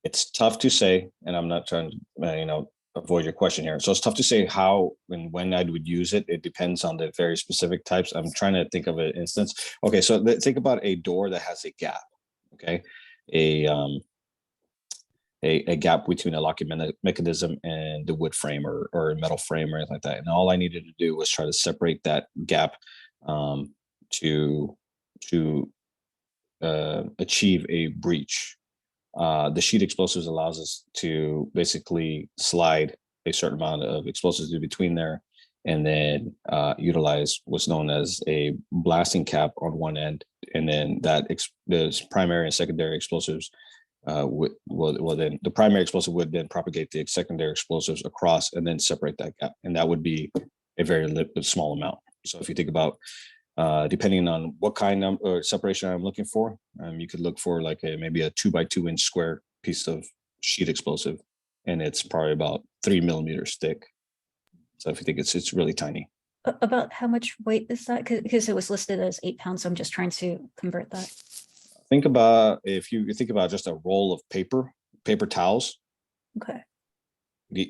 S4: It's tough to say, and I'm not trying to, avoid your question here. So it's tough to say how and when I would use it. It depends on the very specific types. I'm trying to think of an instance. Okay, so think about a door that has a gap. Okay, a gap between a locking mechanism and the wood frame or metal frame or anything like that. And all I needed to do was try to separate that gap to achieve a breach. The sheet explosives allows us to basically slide a certain amount of explosives in between there, and then utilize what's known as a blasting cap on one end, and then the primary and secondary explosives then the primary explosive would then propagate the secondary explosives across and then separate that gap, and that would be a very small amount. So if you think about depending on what kind of separation I'm looking for, you could look for like maybe a 2 by 2 inch square piece of sheet explosive, and it's probably about 3 millimeters thick. So if you think it's really tiny.
S5: About how much weight is that? Because it was listed as 8 pounds, so I'm just trying to convert that.
S4: Think about, if you think about just a roll of paper towels,
S5: Okay,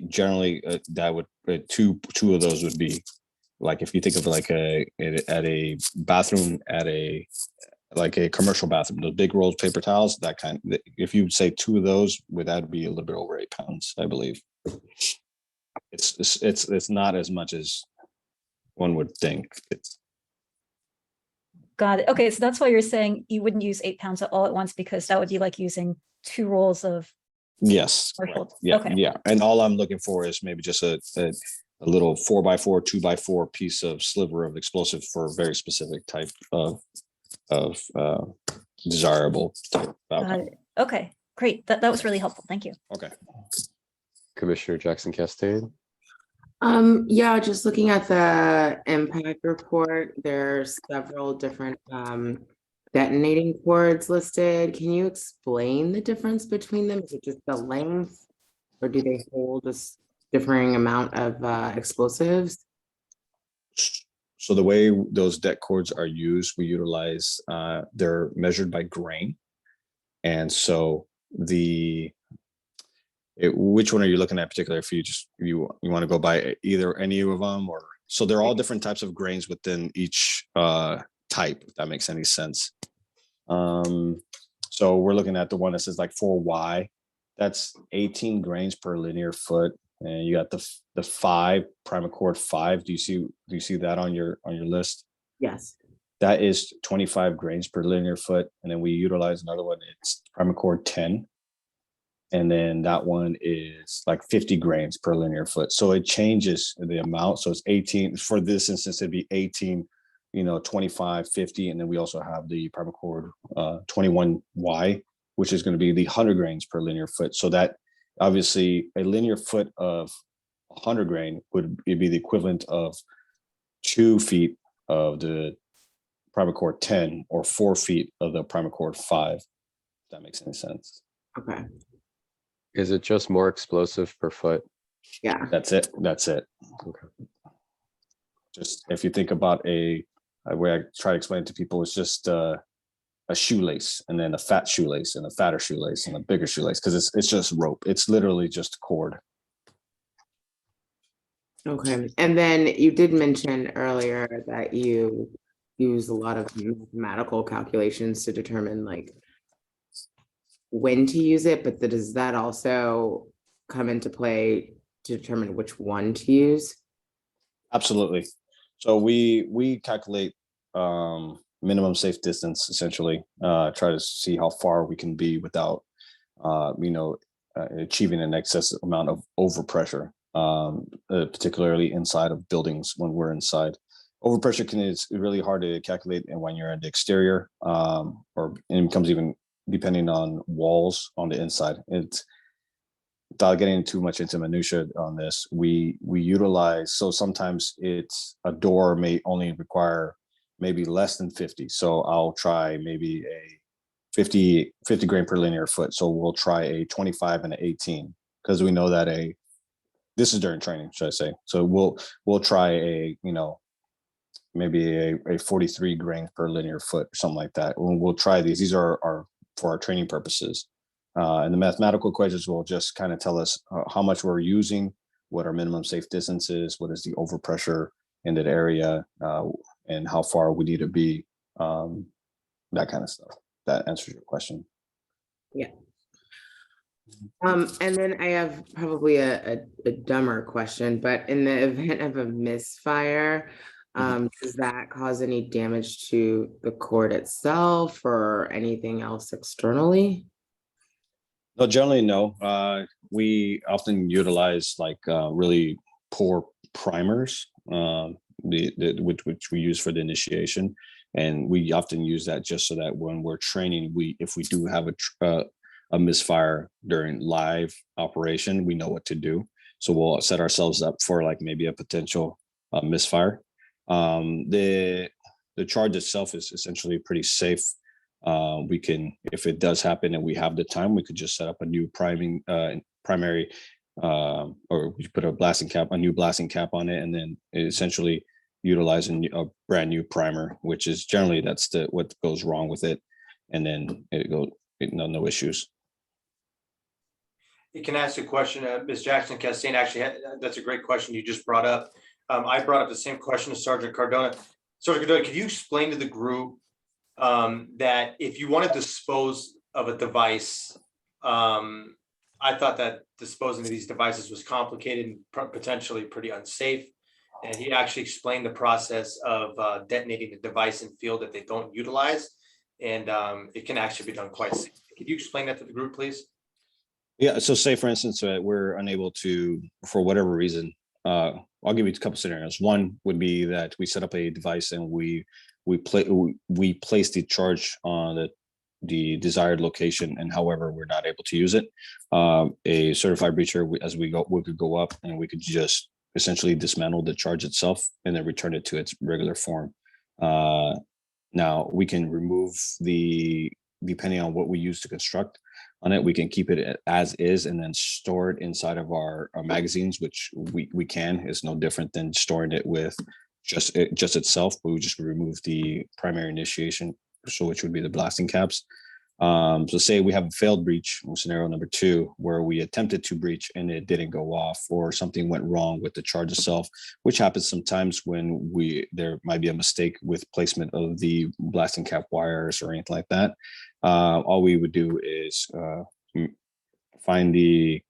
S4: generally that would two of those would be, like, if you think of like at a bathroom, at a like a commercial bathroom, those big rolls of paper towels, that kind, if you say 2 of those, would that be a little bit over 8 pounds, I believe. It's not as much as one would think. It's
S5: got it. Okay, so that's why you're saying you wouldn't use 8 pounds all at once, because that would be like using 2 rolls of.
S4: yes,
S5: Commercial.
S4: correct. Yeah,
S5: Okay.
S4: yeah. And all I'm looking for is maybe just a little 4x4, 2x4 piece of sliver of explosive for a very specific type of desirable type
S5: Got
S4: outcome.
S5: it. Okay, great. That was really helpful. Thank you.
S4: Okay.
S1: Commissioner Jackson Castain.
S3: Yeah, just looking at the impact report, there's several different detonating cords listed. Can you explain the difference between them? Is it just the length, or do they hold a differing amount of explosives?
S4: So the way those det cords are used, we utilize, they're measured by grain. And so which one are you looking at particular? If you want to go by either any of them, or so they're all different types of grains within each type, if that makes any sense. So we're looking at the one that says like 4Y, that's 18 grains per linear foot. And you got the 5 Primacord 5. Do you see that on your list?
S3: Yes.
S4: That is 25 grains per linear foot. And then we utilize another one, it's Primacord 10. And then that one is like 50 grains per linear foot. So it changes the amount. So it's 18, for this instance, it'd be 18, 25, 50. And then we also have the Primacord 21Y, which is going to be the 100 grains per linear foot. So that obviously a linear foot of 100 grain would be the equivalent of 2 feet of the Primacord 10 or 4 feet of the Primacord 5. If that makes any sense.
S3: Okay.
S1: Is it just more explosive per foot?
S3: Yeah.
S4: That's it.
S1: Okay.
S4: Just if you think about a way I try to explain it to people, it's just a shoelace, and then a fat shoelace, and a fatter shoelace, and a bigger shoelace, because it's just rope. It's literally just cord.
S3: Okay. And then you did mention earlier that you use a lot of mathematical calculations to determine like when to use it, but does that also come into play to determine which one to use?
S4: Absolutely. So we calculate minimum safe distance, essentially, try to see how far we can be without achieving an excess amount of overpressure, particularly inside of buildings when we're inside. Overpressure is really hard to calculate, and when you're in the exterior, or it becomes even depending on walls on the inside. It's, without getting too much into minutia on this, we utilize, so sometimes it's a door may only require maybe less than 50. So I'll try maybe a 50 grain per linear foot. So we'll try a 25 and an 18, because we know that this is during training, should I say. So we'll try a, maybe a 43 grain per linear foot, or something like that. We'll try these. These are for our training purposes. And the mathematical equations will just kind of tell us how much we're using, what our minimum safe distance is, what is the overpressure in that area, and how far we need to be, that kind of stuff. That answers your question.
S3: Yeah. And then I have probably a dumber question, but in the event of a misfire, does that cause any damage to the cord itself or anything else externally?
S4: No, generally no. We often utilize like really poor primers, which we use for the initiation, and we often use that just so that when we're training, if we do have a misfire during live operation, we know what to do. So we'll set ourselves up for like maybe a potential misfire. The charge itself is essentially pretty safe. We can, if it does happen and we have the time, we could just set up a new primary, or we put a new blasting cap on it, and then essentially utilizing a brand new primer, which is generally that's what goes wrong with it, and then no issues.
S6: You can ask a question, Ms. Jackson Castaigne, actually, that's a great question you just brought up. I brought up the same question to Sergeant Cardona. Sergeant Cardona, could you explain to the group that if you want to dispose of a device, I thought that disposing of these devices was complicated and potentially pretty unsafe. And he actually explained the process of detonating the device in field that they don't utilize. And it can actually be done quite safely. Could you explain that to the group, please?
S4: Yeah, so say for instance, we're unable to, for whatever reason, I'll give you a couple scenarios. One would be that we set up a device and we place the charge on the desired location, and however we're not able to use it. A certified breacher, we could go up and we could just essentially dismantle the charge itself and then return it to its regular form. Now we can remove depending on what we use to construct on it, we can keep it as is and then store it inside of our magazines, which we can. It's no different than storing it with just itself, but we just remove the primary initiation, so which would be the blasting caps. So say we have a failed breach, scenario number 2, where we attempted to breach and it didn't go off, or something went wrong with the charge itself, which happens sometimes when there might be a mistake with placement of the blasting cap wires or anything like that. All we would do is find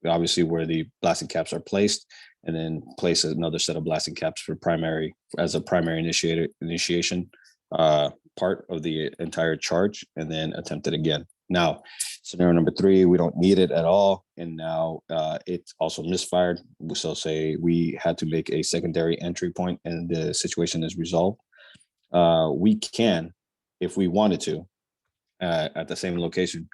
S4: obviously where the blasting caps are placed, and then place another set of blasting caps for as a primary initiation part of the entire charge, and then attempt it again. Now, scenario number 3, we don't need it at all, and now it's also misfired. So say we had to make a secondary entry point and the situation is resolved. We can, if we wanted to, at the same location,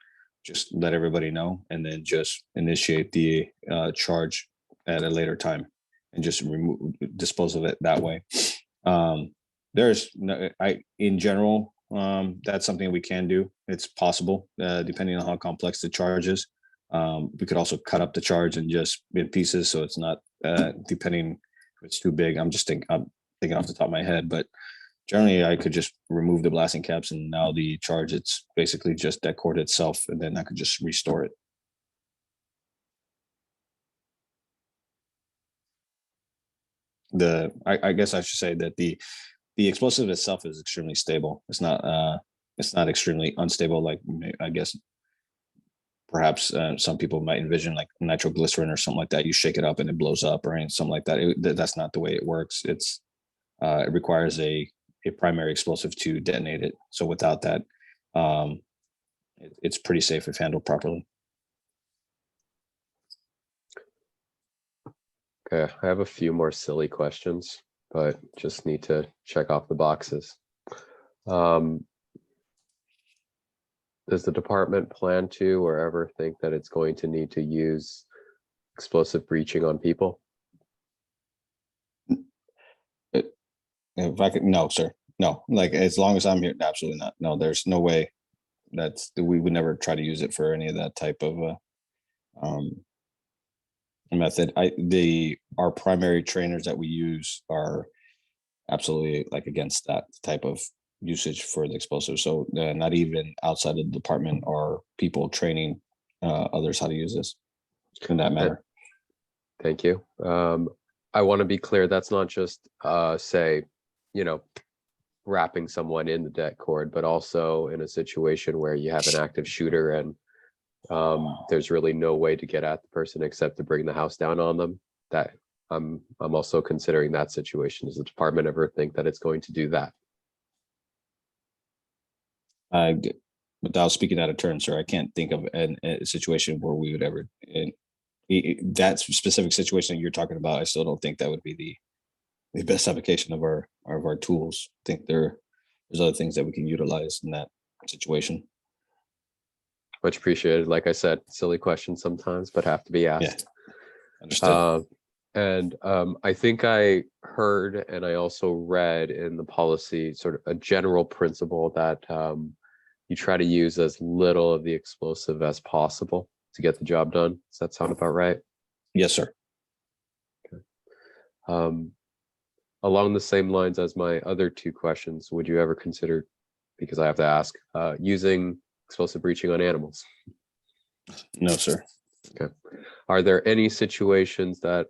S4: just let everybody know and then just initiate the charge at a later time and just dispose of it that way. In general, that's something we can do. It's possible, depending on how complex the charge is. We could also cut up the charge and just in pieces, so it's not depending if it's too big. I'm thinking off the top of my head, but generally I could just remove the blasting caps, and now the charge, it's basically just that cord itself, and then I could just restore it. I guess I should say that the explosive itself is extremely stable. It's not extremely unstable, like I guess perhaps some people might envision, like nitroglycerin or something like that. You shake it up and it blows up, or something like that. That's not the way it works. It requires a primary explosive to detonate it. So without that, it's pretty safe if handled properly.
S1: Okay, I have a few more silly questions, but just need to check off the boxes. Does the department plan to or ever think that it's going to need to use explosive breaching on people?
S4: If I could, no, sir, no. Like, as long as I'm here, absolutely not. No, there's no way we would never try to use it for any of that type of method. Our primary trainers that we use are absolutely like against that type of usage for the explosive. So not even outside of the department are people training others how to use this in that matter.
S1: Thank you. I want to be clear, that's not just say, wrapping someone in the det cord, but also in a situation where you have an active shooter and there's really no way to get at the person except to bring the house down on them. That I'm also considering that situation. Does the department ever think that it's going to do that?
S4: Without speaking out of turn, sir, I can't think of a situation where we would ever, that specific situation that you're talking about, I still don't think that would be the best application of our tools. I think there's other things that we can utilize in that situation.
S1: Much appreciated. Like I said, silly questions sometimes, but have to be asked.
S4: Yeah. Understood.
S1: And I think I heard, and I also read in the policy, sort of a general principle that you try to use as little of the explosive as possible to get the job done. Does that sound about right?
S4: Yes, sir.
S1: Okay. along the same lines as my other two questions, would you ever consider, because I have to ask, using explosive breaching on animals?
S4: No, sir.
S1: Okay. Are there any situations that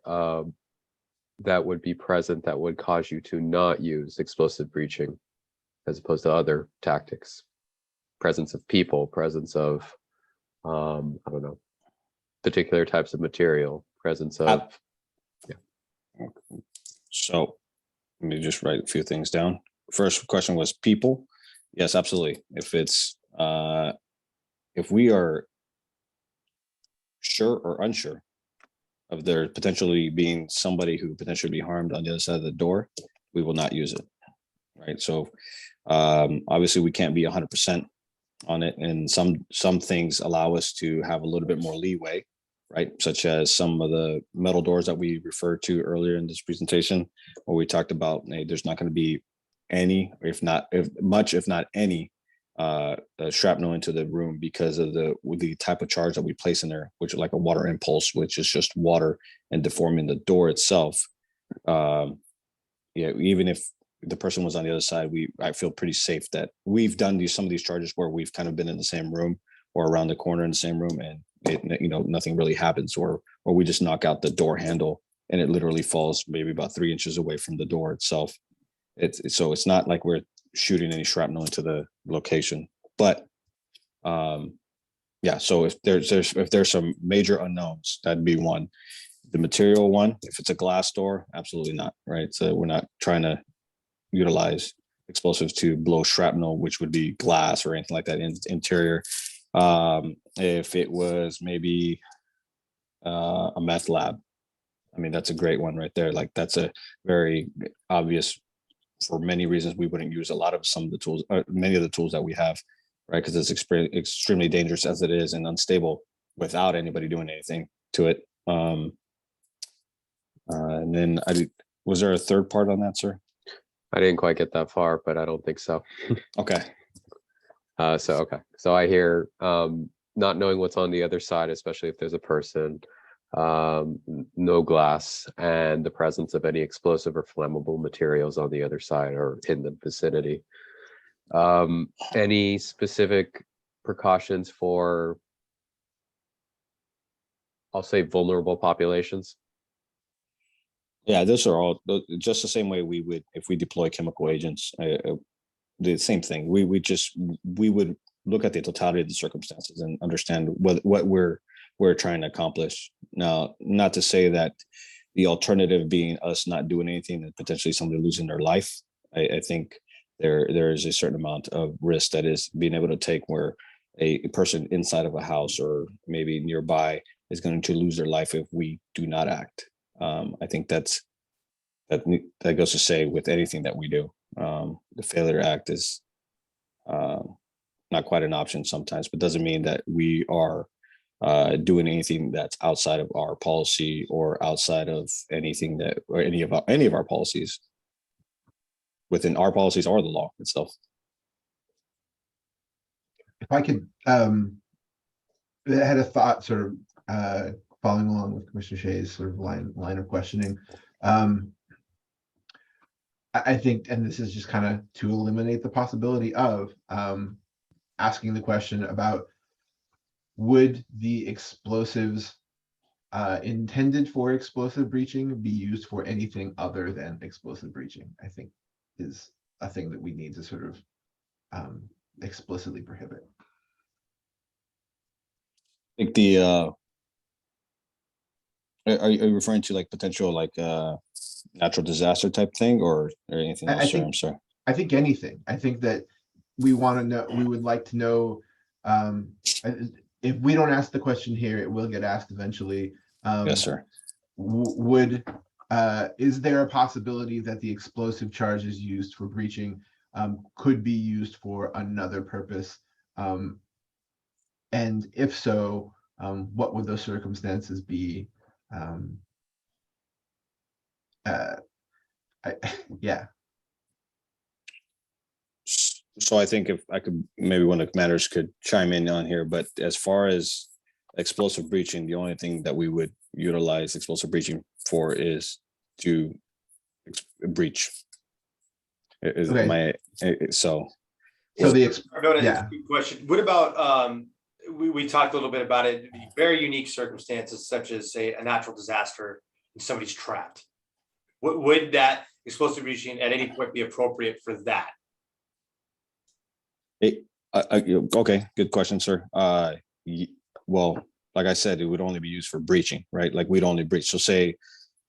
S1: that would be present that would cause you to not use explosive breaching as opposed to other tactics? Presence of people, presence of I don't know, particular types of material, presence of
S4: So let me just write a few things down. First question was people. Yes, absolutely. If it's if we are sure or unsure of there potentially being somebody who potentially be harmed on the other side of the door, we will not use it. Right. So obviously we can't be 100% on it, and some things allow us to have a little bit more leeway, right? Such as some of the metal doors that we referred to earlier in this presentation, where we talked about, hey, there's not going to be any, if not any, shrapnel into the room because of the type of charge that we place in there, which is like a water impulse, which is just water and deforming the door itself. Yeah, even if the person was on the other side, I feel pretty safe that we've done some of these charges where we've kind of been in the same room or around the corner in the same room, and nothing really happens, or we just knock out the door handle and it literally falls maybe about 3 inches away from the door itself. So it's not like we're shooting any shrapnel into the location, but yeah. So if there's some major unknowns, that'd be one. The material one, if it's a glass door, absolutely not, right? So we're not trying to utilize explosives to blow shrapnel, which would be glass or anything like that in interior. If it was maybe a meth lab, I mean, that's a great one right there. Like, that's a very obvious, for many reasons we wouldn't use a lot of some of the tools, many of the tools that we have, right? Because it's extremely dangerous as it is and unstable without anybody doing anything to it. And then was there a third part on that, sir?
S1: I didn't quite get that far, but I don't think so.
S4: Okay.
S1: So I hear not knowing what's on the other side, especially if there's a person, no glass, and the presence of any explosive or flammable materials on the other side or in the vicinity. Any specific precautions for, I'll say, vulnerable populations?
S4: Yeah, those are all just the same way we would if we deploy chemical agents. The same thing. We would look at the totality of the circumstances and understand what we're trying to accomplish. Now, not to say that the alternative being us not doing anything and potentially somebody losing their life. I think there is a certain amount of risk that is being able to take where a person inside of a house or maybe nearby is going to lose their life if we do not act. I think that goes to say with anything that we do, the failure to act is not quite an option sometimes, but doesn't mean that we are doing anything that's outside of our policy or outside of anything that, or any of our policies within our policies or the law itself.
S2: If I could, I had a thought sort of following along with Commissioner Shea's sort of line of questioning. I think, and this is just kind of to eliminate the possibility of asking the question about, would the explosives intended for explosive breaching be used for anything other than explosive breaching? I think is a thing that we need to sort of explicitly prohibit.
S4: I think the are you referring to like potential like natural disaster type thing or anything else? I'm sorry.
S2: I think anything. I think that we want to know, we would like to know, if we don't ask the question here, it will get asked eventually.
S4: Yes, sir.
S2: Is there a possibility that the explosive charges used for breaching could be used for another purpose? And if so, what would those circumstances be? Yeah.
S4: So I think if I could, maybe one of the matters could chime in on here, but as far as explosive breaching, the only thing that we would utilize explosive breaching for is to breach. Is
S2: Okay.
S4: so
S2: So the
S6: It's a good question. What about, we talked a little bit about it, very unique circumstances such as, say, a natural disaster and somebody's trapped. Would that explosive breaching at any point be appropriate for that?
S4: Okay, good question, sir. Well, like I said, it would only be used for breaching, right? Like we'd only breach. So say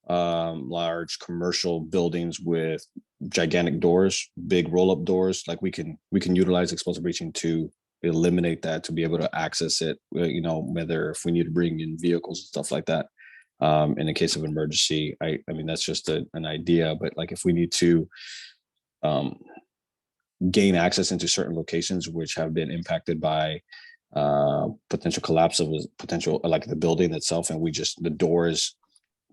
S4: large commercial buildings with gigantic doors, big roll-up doors, like we can utilize explosive breaching to eliminate that, to be able to access it, whether if we need to bring in vehicles and stuff like that. In the case of emergency, I mean, that's just an idea, but like if we need to gain access into certain locations which have been impacted by potential collapse of potential, like the building itself, and the door is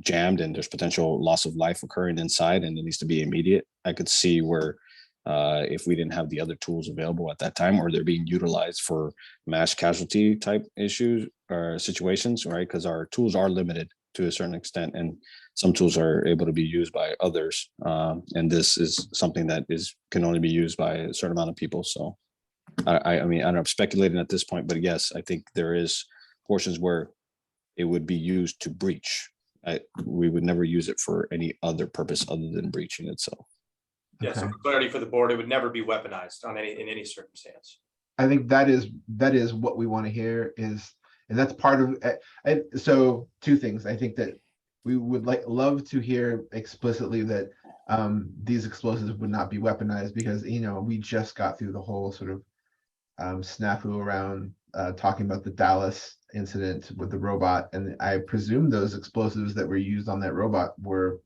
S4: jammed and there's potential loss of life occurring inside and it needs to be immediate. I could see where if we didn't have the other tools available at that time, or they're being utilized for mass casualty type issues or situations, right? Because our tools are limited to a certain extent, and some tools are able to be used by others. And this is something that can only be used by a certain amount of people. So I mean, I'm speculating at this point, but yes, I think there is portions where it would be used to breach. We would never use it for any other purpose other than breaching itself.
S6: Yeah, so for clarity for the board, it would never be weaponized in any circumstance.
S2: I think that is what we want to hear and that's part of. So two things. I think that we would love to hear explicitly that these explosives would not be weaponized, because we just got through the whole sort of snafu around talking about the Dallas incident with the robot, and I presume those explosives that were used on that robot were,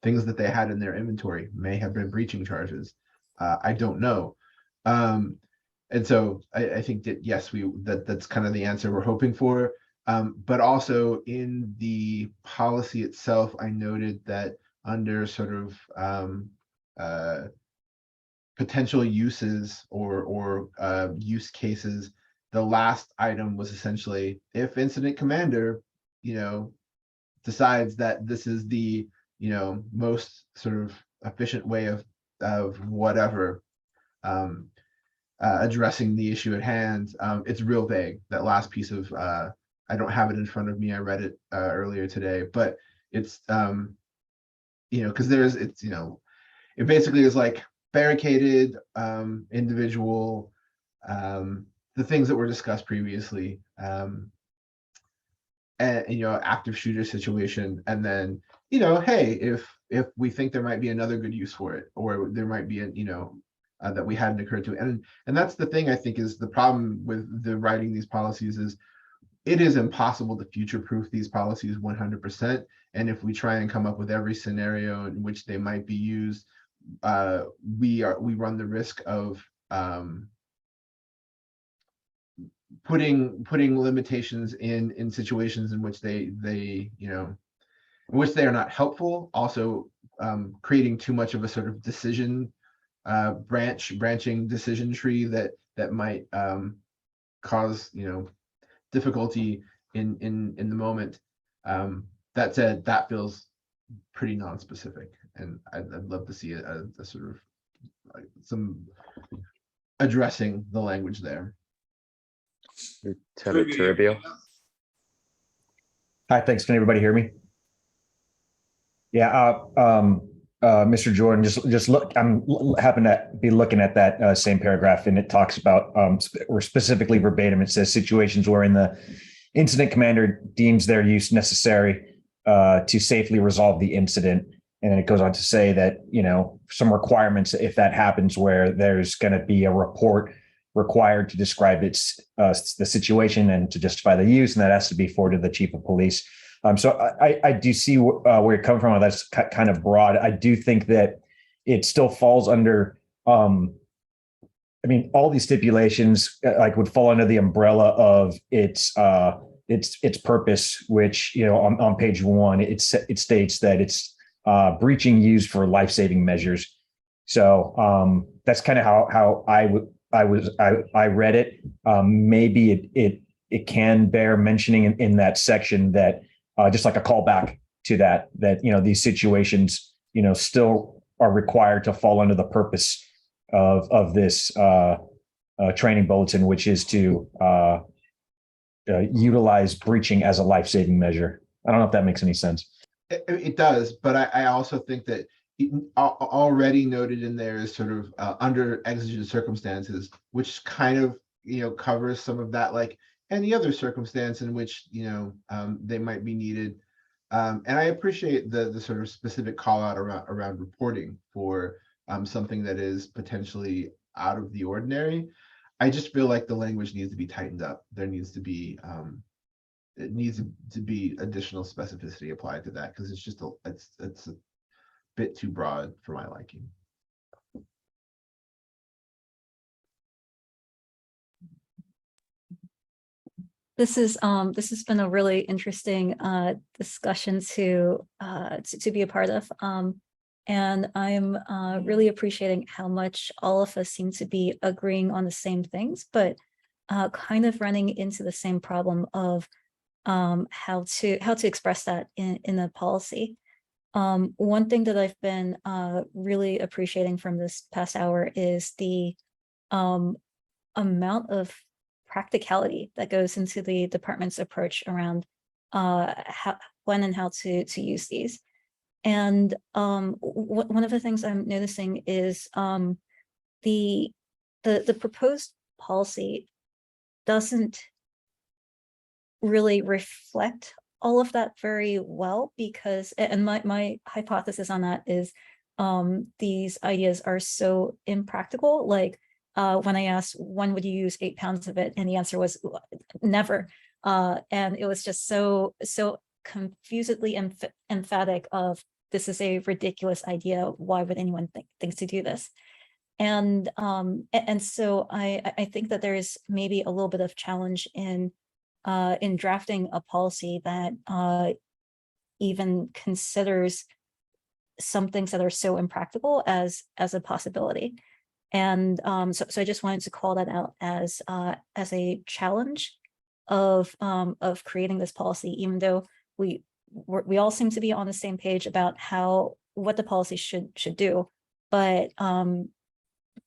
S2: things that they had in their inventory, may have been breaching charges. I don't know. And so I think that yes, that's kind of the answer we're hoping for. But also in the policy itself, I noted that under sort of potential uses or use cases, the last item was essentially, if incident commander, decides that this is the most sort of efficient way of whatever addressing the issue at hand. It's real vague, that last piece of I don't have it in front of me, I read it earlier today, but it's because it basically is like barricaded, individual, the things that were discussed previously, and active shooter situation, and then hey, if we think there might be another good use for it, or there might be that we hadn't occurred to, and that's the thing I think is the problem with the writing these policies is it is impossible to future-proof these policies 100%, and if we try and come up with every scenario in which they might be used, we run the risk of putting limitations in situations in which they in which they are not helpful, also creating too much of a sort of decision branching decision tree that might cause difficulty in the moment. That said, that feels pretty non-specific, and I'd love to see a sort of like some addressing the language there.
S1: Lieutenant Turibio.
S8: Hi, thanks. Can everybody hear me? Yeah, Mr. Jordan, just look. Happen to be looking at that same paragraph, and it talks about, or specifically verbatim, it says situations wherein the incident commander deems their use necessary to safely resolve the incident. And then it goes on to say that, some requirements, if that happens, where there's going to be a report required to describe the situation and to justify the use, and that has to be forwarded to the chief of police. So I do see where you're coming from. That's kind of broad. I do think that it still falls under, all these stipulations would fall under the umbrella of its purpose, which, on page 1, it states that it's breaching used for life-saving measures. So that's kind of how I read it. Maybe it can bear mentioning in that section that just like a callback to that, these situations, still are required to fall under the purpose of this training bulletin, which is to utilize breaching as a life-saving measure. I don't know if that makes any sense.
S2: It does, but I also think that already noted in there is sort of under exigent circumstances, which kind of covers some of that, like any other circumstance in which they might be needed. And I appreciate the sort of specific call out around reporting for something that is potentially out of the ordinary. I just feel like the language needs to be tightened up. There needs to be additional specificity applied to that, because it's a bit too broad for my liking.
S5: This has been a really interesting discussion to be a part of. And I'm really appreciating how much all of us seem to be agreeing on the same things, but kind of running into the same problem of how to express that in a policy. One thing that I've been really appreciating from this past hour is the amount of practicality that goes into the department's approach around when and how to use these. And one of the things I'm noticing is the proposed policy doesn't really reflect all of that very well, because, and my hypothesis on that is these ideas are so impractical. Like when I asked, when would you use 8 pounds of it? And the answer was never. And it was just so confusedly emphatic of, this is a ridiculous idea. Why would anyone think to do this? And so I think that there is maybe a little bit of challenge in drafting a policy that even considers some things that are so impractical as a possibility. And so I just wanted to call that out as a challenge of creating this policy, even though we all seem to be on the same page about what the policy should do, but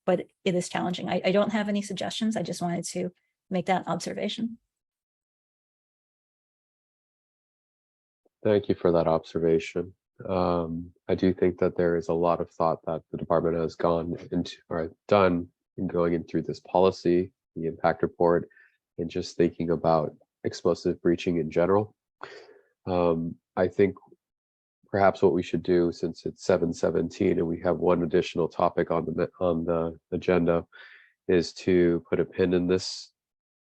S5: it is challenging. I don't have any suggestions. I just wanted to make that observation.
S1: Thank you for that observation. I do think that there is a lot of thought that the department has gone into or done in going in through this policy, the impact report, and just thinking about explosive breaching in general. I think perhaps what we should do, since it's 7:17 and we have one additional topic on the agenda, is to put a pin in this,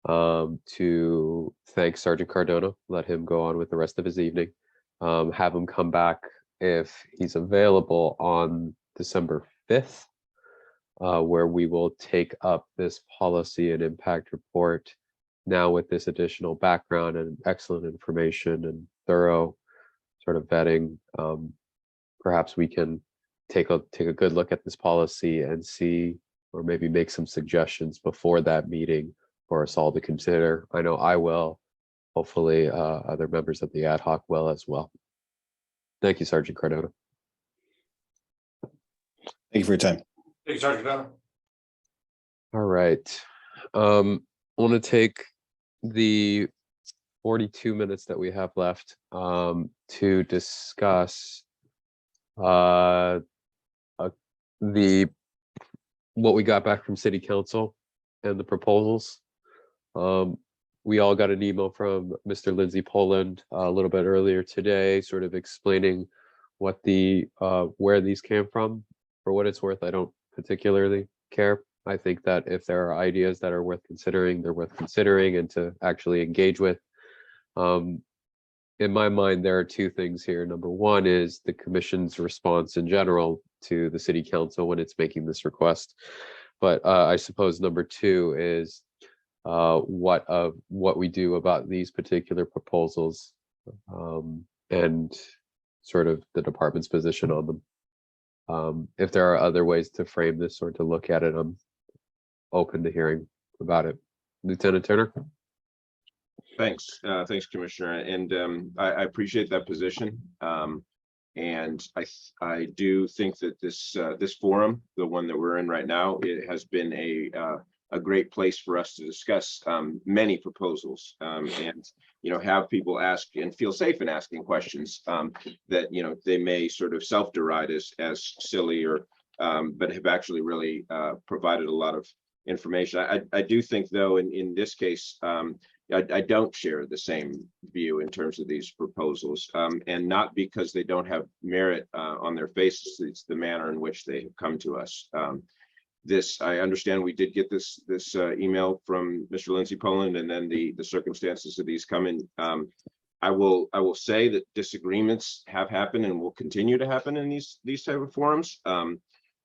S1: to thank Sergeant Cardona, let him go on with the rest of his evening, have him come back if he's available on December 5th, where we will take up this policy and impact report now with this additional background and excellent information and thorough sort of vetting. Perhaps we can take a good look at this policy and see, or maybe make some suggestions before that meeting for us all to consider. I know I will. Hopefully other members of the ad hoc will as well. Thank you, Sergeant Cardona.
S4: Thank you for your time.
S6: Thank you, Sergeant Cardona.
S1: All right. I want to take the 42 minutes that we have left to discuss what we got back from City Council and the proposals. We all got an email from Mr. Lindsay Poland a little bit earlier today, sort of explaining what where these came from. For what it's worth, I don't particularly care. I think that if there are ideas that are worth considering, they're worth considering and to actually engage with. In my mind, there are two things here. Number one is the commission's response in general to the City Council when it's making this request. But I suppose number two is what we do about these particular proposals, and sort of the department's position on them. If there are other ways to frame this or to look at it, I'm open to hearing about it. Lieutenant Turner?
S7: Thanks, thanks, Commissioner, and I appreciate that position. And I do think that this forum, the one that we're in right now, it has been a great place for us to discuss many proposals, and have people ask and feel safe in asking questions that they may sort of self-deride as silly or but have actually really provided a lot of information. I do think, though, in this case, I don't share the same view in terms of these proposals, and not because they don't have merit on their faces. It's the manner in which they have come to us. I understand we did get this email from Mr. Lindsay Poland, and then the circumstances of these come in. I will say that disagreements have happened and will continue to happen in these type of forums,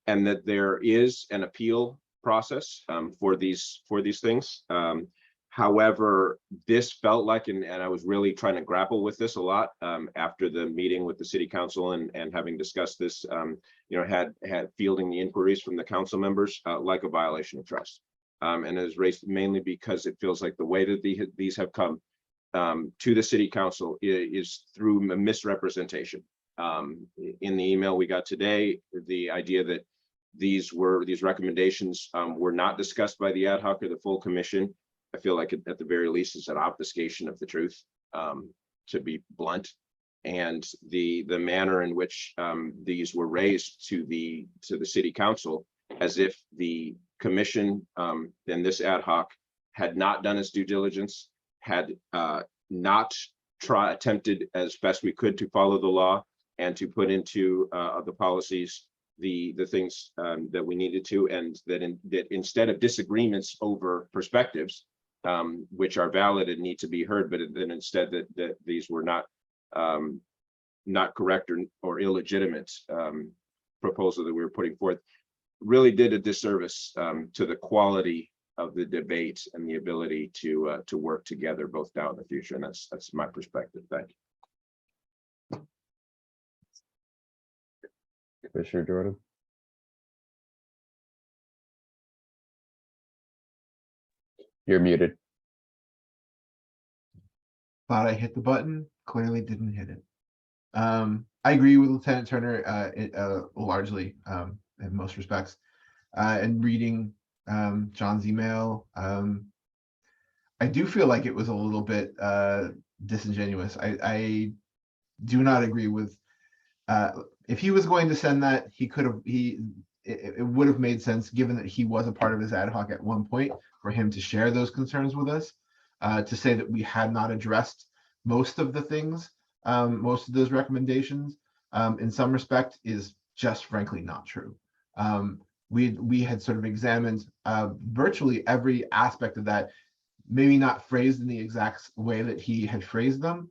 S7: and that there is an appeal process for these things. However, this felt like, and I was really trying to grapple with this a lot after the meeting with the city council and having discussed this, had fielding the inquiries from the council members like a violation of trust. And it was raised mainly because it feels like the way that these have come to the city council is through a misrepresentation. In the email we got today, the idea that these recommendations were not discussed by the ad hoc or the full commission, I feel like at the very least it's an obfuscation of the truth, to be blunt. And the manner in which these were raised to the city council, as if the commission and this ad hoc had not done its due diligence, had not attempted as best we could to follow the law and to put into the policies the things that we needed to, and that instead of disagreements over perspectives, which are valid and need to be heard, but then instead that these were not correct or illegitimate proposal that we were putting forth, really did a disservice to the quality of the debate and the ability to work together both now and in the future. And that's my perspective. Thank you.
S1: Commissioner Jordan. You're muted.
S2: Thought I hit the button, clearly didn't hit it. I agree with Lieutenant Turner largely in most respects. And reading John's email, I do feel like it was a little bit disingenuous. I do not agree with, if he was going to send that, it would have made sense, given that he was a part of his ad hoc at one point, for him to share those concerns with us. To say that we had not addressed most of the things, most of those recommendations, in some respect, is just frankly not true. We had sort of examined virtually every aspect of that, maybe not phrased in the exact way that he had phrased them,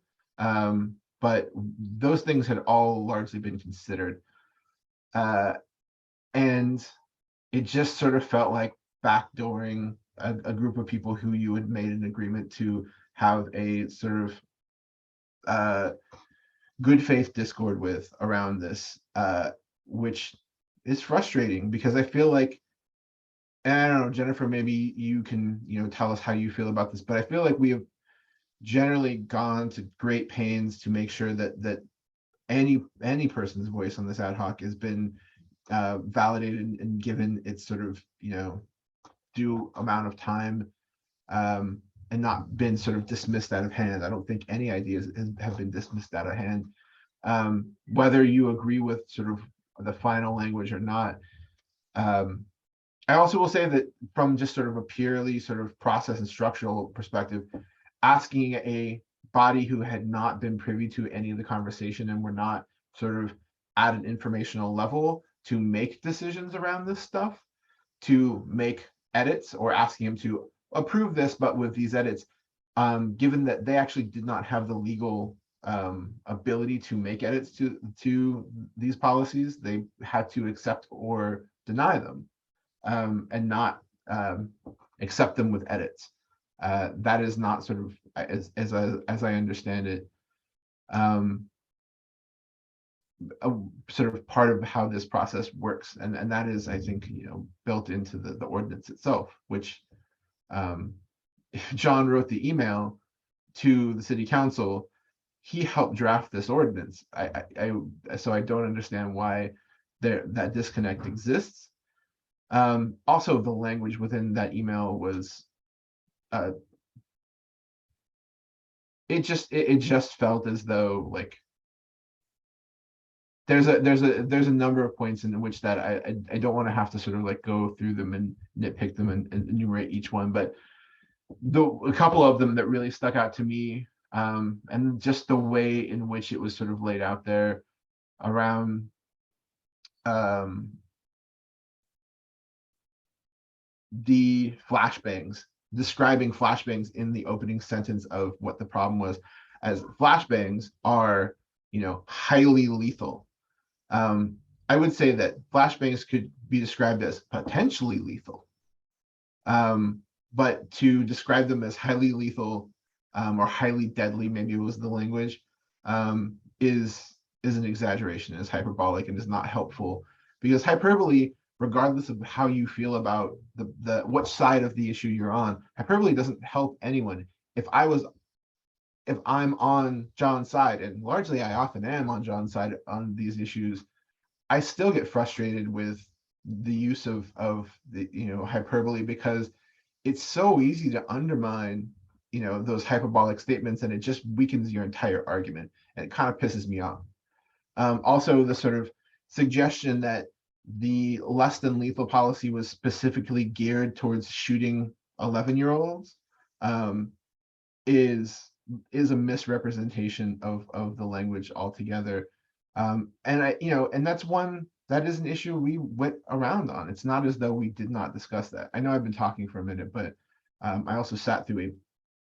S2: but those things had all largely been considered. And it just sort of felt like backdooring a group of people who you had made an agreement to have a sort of good faith discord with around this, which is frustrating because I feel like, and I don't know, Jennifer, maybe you can tell us how you feel about this, but I feel like we have generally gone to great pains to make sure that any person's voice on this ad hoc has been validated and given its sort of due amount of time, and not been sort of dismissed out of hand. I don't think any ideas have been dismissed out of hand, whether you agree with sort of the final language or not. I also will say that from just sort of a purely sort of process and structural perspective, asking a body who had not been privy to any of the conversation and were not sort of at an informational level to make decisions around this stuff, to make edits, or asking him to approve this but with these edits, given that they actually did not have the legal ability to make edits to these policies, they had to accept or deny them, and not accept them with edits. That is not sort of, as I understand it, a sort of part of how this process works, and that is, I think, built into the ordinance itself, which if John wrote the email to the city council. He helped draft this ordinance. So I don't understand why that disconnect exists. Also, the language within that email was, it just felt as though like there's a number of points in which that I don't want to have to sort of like go through them and nitpick them and enumerate each one, but a couple of them that really stuck out to me, and just the way in which it was sort of laid out there around the flashbangs, describing flashbangs in the opening sentence of what the problem was, as flashbangs are, highly lethal. I would say that flashbangs could be described as potentially lethal. But to describe them as highly lethal, or highly deadly, maybe it was the language, is an exaggeration, is hyperbolic, and is not helpful, because hyperbole, regardless of how you feel about the what side of the issue you're on, hyperbole doesn't help anyone. If I'm on John's side, and largely I often am on John's side on these issues, I still get frustrated with the use of the hyperbole, because it's so easy to undermine those hyperbolic statements, and it just weakens your entire argument, and it kind of pisses me off. Also, the sort of suggestion that the less than lethal policy was specifically geared towards shooting 11-year-olds is a misrepresentation of the language altogether. And that is an issue we went around on. It's not as though we did not discuss that. I know I've been talking for a minute, but I also sat through a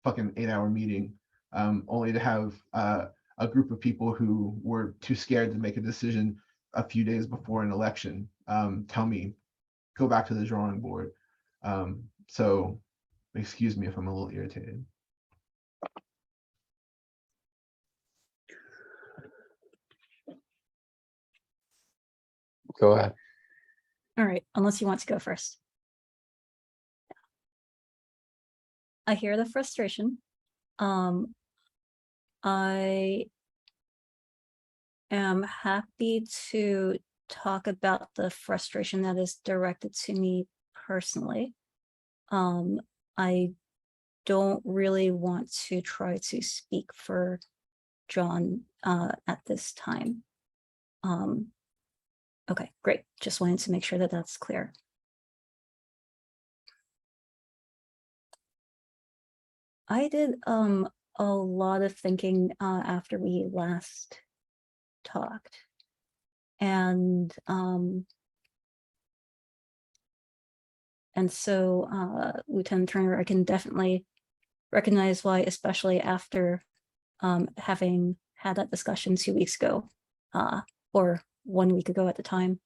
S2: fucking 8-hour meeting, only to have a group of people who were too scared to make a decision a few days before an election tell me, go back to the drawing board. So excuse me if I'm a little irritated.
S1: Go ahead.
S5: All right, unless you want to go first. I hear the frustration. I am happy to talk about the frustration that is directed to me personally. I don't really want to try to speak for John at this time. Okay, great. Just wanted to make sure that that's clear. I did a lot of thinking after we last talked, and so Lieutenant Turner, I can definitely recognize why, especially after having had that discussion 2 weeks ago, or 1 week ago at the time,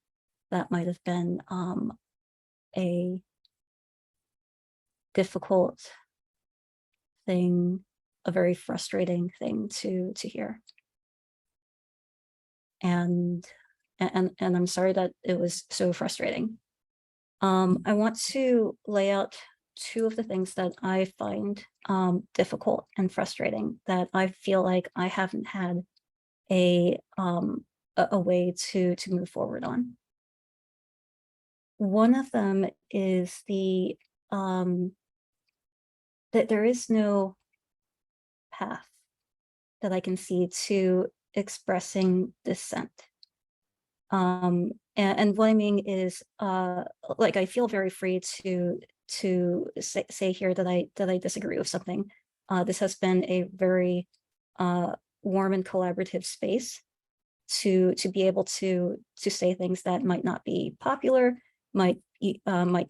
S5: that might have been a difficult thing, a very frustrating thing to hear. And I'm sorry that it was so frustrating. I want to lay out 2 of the things that I find difficult and frustrating, that I feel like I haven't had a way to move forward on. One of them is that there is no path that I can see to expressing dissent. And what I mean is, like, I feel very free to say here that I disagree with something. This has been a very warm and collaborative space to be able to say things that might not be popular, might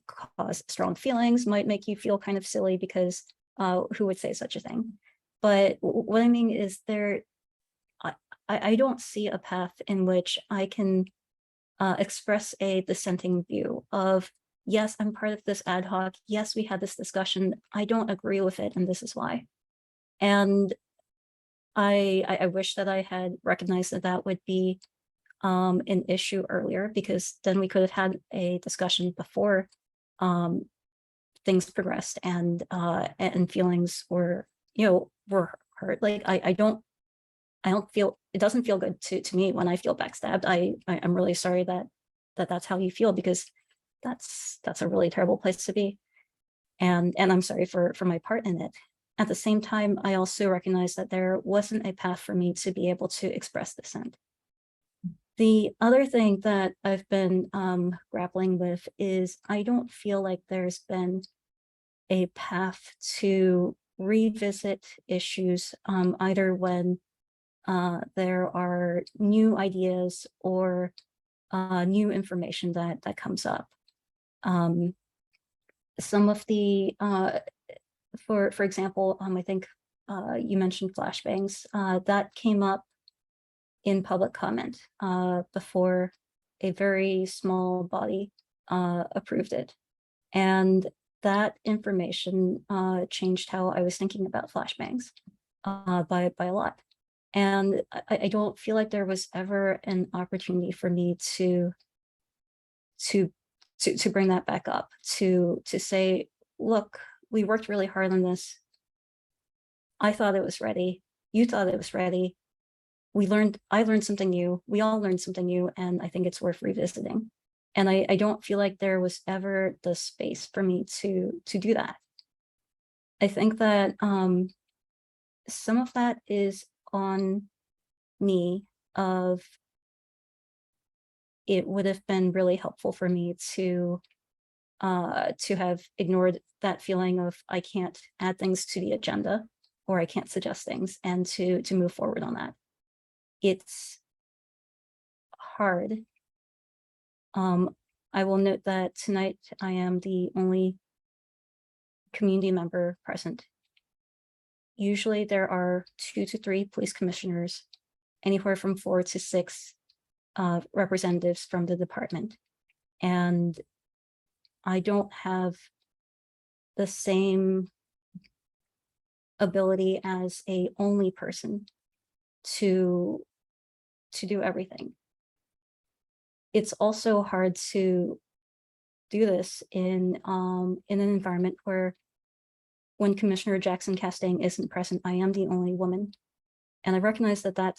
S5: cause strong feelings, might make you feel kind of silly, because who would say such a thing? But what I mean is, I don't see a path in which I can express a dissenting view of, yes, I'm part of this ad hoc, yes, we had this discussion, I don't agree with it, and this is why. And I wish that I had recognized that that would be an issue earlier, because then we could have had a discussion before things progressed and feelings were hurt. Like I don't feel, it doesn't feel good to me when I feel backstabbed. I'm really sorry that's how you feel, because that's a really terrible place to be. And I'm sorry for my part in it. At the same time, I also recognize that there wasn't a path for me to be able to express dissent. The other thing that I've been grappling with is I don't feel like there's been a path to revisit issues either when there are new ideas or new information that comes up. Some of the, for example, I think you mentioned flashbangs, that came up in public comment before a very small body approved it. And that information changed how I was thinking about flashbangs by a lot. And I don't feel like there was ever an opportunity for me to bring that back up, to say, look, we worked really hard on this. I thought it was ready. You thought it was ready. I learned something new. We all learned something new, and I think it's worth revisiting. And I don't feel like there was ever the space for me to do that. I think that some of that is on me. Of it would have been really helpful for me to have ignored that feeling of I can't add things to the agenda or I can't suggest things, and to move forward on that. It's hard. I will note that tonight I am the only community member present. Usually there are 2 to 3 police commissioners, anywhere from 4 to 6 representatives from the department. And I don't have the same ability as a only person to do everything. It's also hard to do this in an environment where, when Commissioner Jackson Castaigne isn't present, I am the only woman. And I recognize that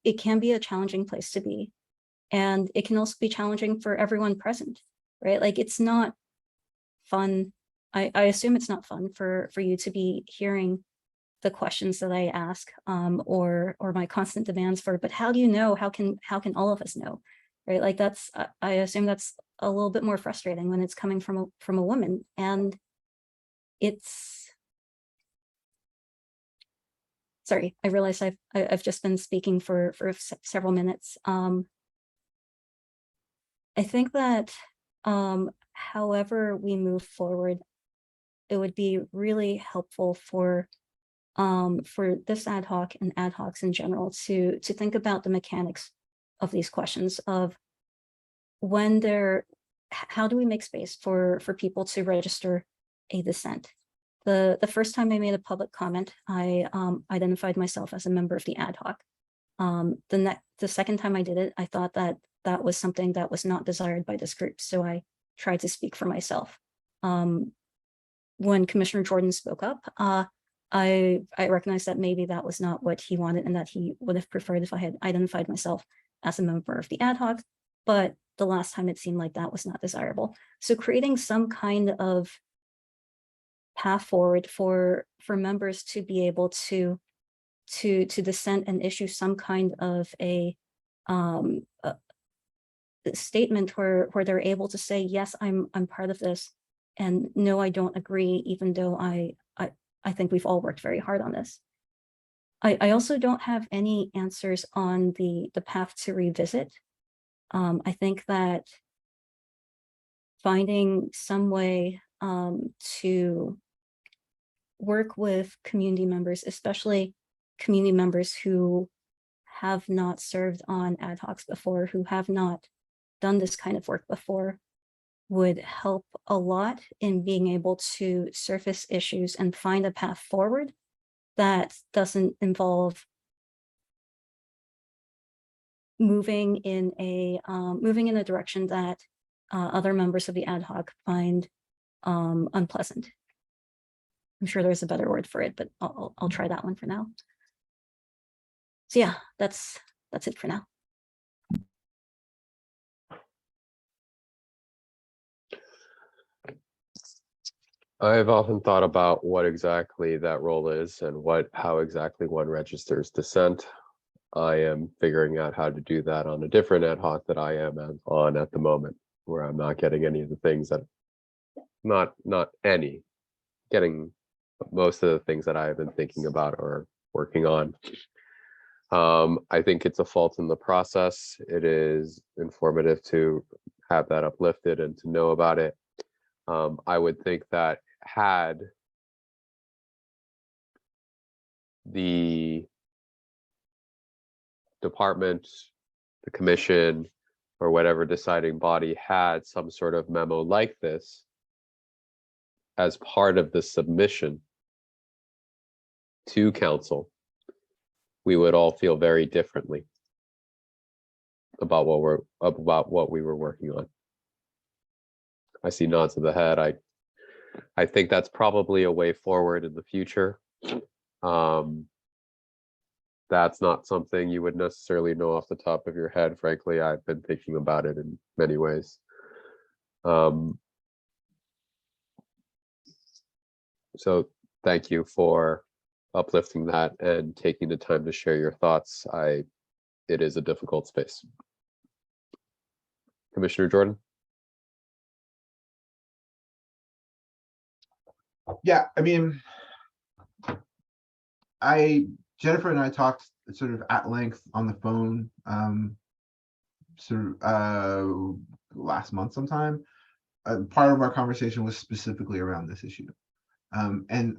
S5: it can be a challenging place to be. And it can also be challenging for everyone present, right? Like, it's not fun. I assume it's not fun for you to be hearing the questions that I ask, or my constant demands for, but how do you know? How can all of us know, right? Like, that's, I assume that's a little bit more frustrating when it's coming from a woman. And it's, sorry, I realize I've just been speaking for several minutes. I think that however we move forward, it would be really helpful for this ad hoc and ad hocs in general to think about the mechanics of these questions of when how do we make space for people to register a dissent. The first time I made a public comment, I identified myself as a member of the ad hoc. The second time I did it, I thought that was something that was not desired by this group, so I tried to speak for myself. When Commissioner Jordan spoke up, I recognized that maybe that was not what he wanted, and that he would have preferred if I had identified myself as a member of the ad hoc, but the last time it seemed like that was not desirable. So creating some kind of path forward for members to be able to dissent and issue some kind of a statement where they're able to say, yes, I'm part of this, and no, I don't agree, even though I think we've all worked very hard on this. I also don't have any answers on the path to revisit. I think that finding some way to work with community members, especially community members who have not served on ad hocs before, who have not done this kind of work before, would help a lot in being able to surface issues and find a path forward that doesn't involve moving in a direction that other members of the ad hoc find unpleasant. I'm sure there's a better word for it, but I'll try that one for now. So yeah, that's it for now.
S1: I've often thought about what exactly that role is and how exactly one registers dissent. I am figuring out how to do that on a different ad hoc that I am on at the moment, where I'm not getting any of the things that, getting most of the things that I have been thinking about or working on. I think it's a fault in the process. It is informative to have that uplifted and to know about it. I would think that had the department, the commission, or whatever deciding body had some sort of memo like this as part of the submission to council, we would all feel very differently about what we were working on. I see nods of the head. I think that's probably a way forward in the future. That's not something you would necessarily know off the top of your head. Frankly, I've been thinking about it in many ways. So thank you for uplifting that and taking the time to share your thoughts. It is a difficult space. Commissioner Jordan?
S2: Yeah, I mean, Jennifer and I talked sort of at length on the phone, last month sometime. Part of our conversation was specifically around this issue. And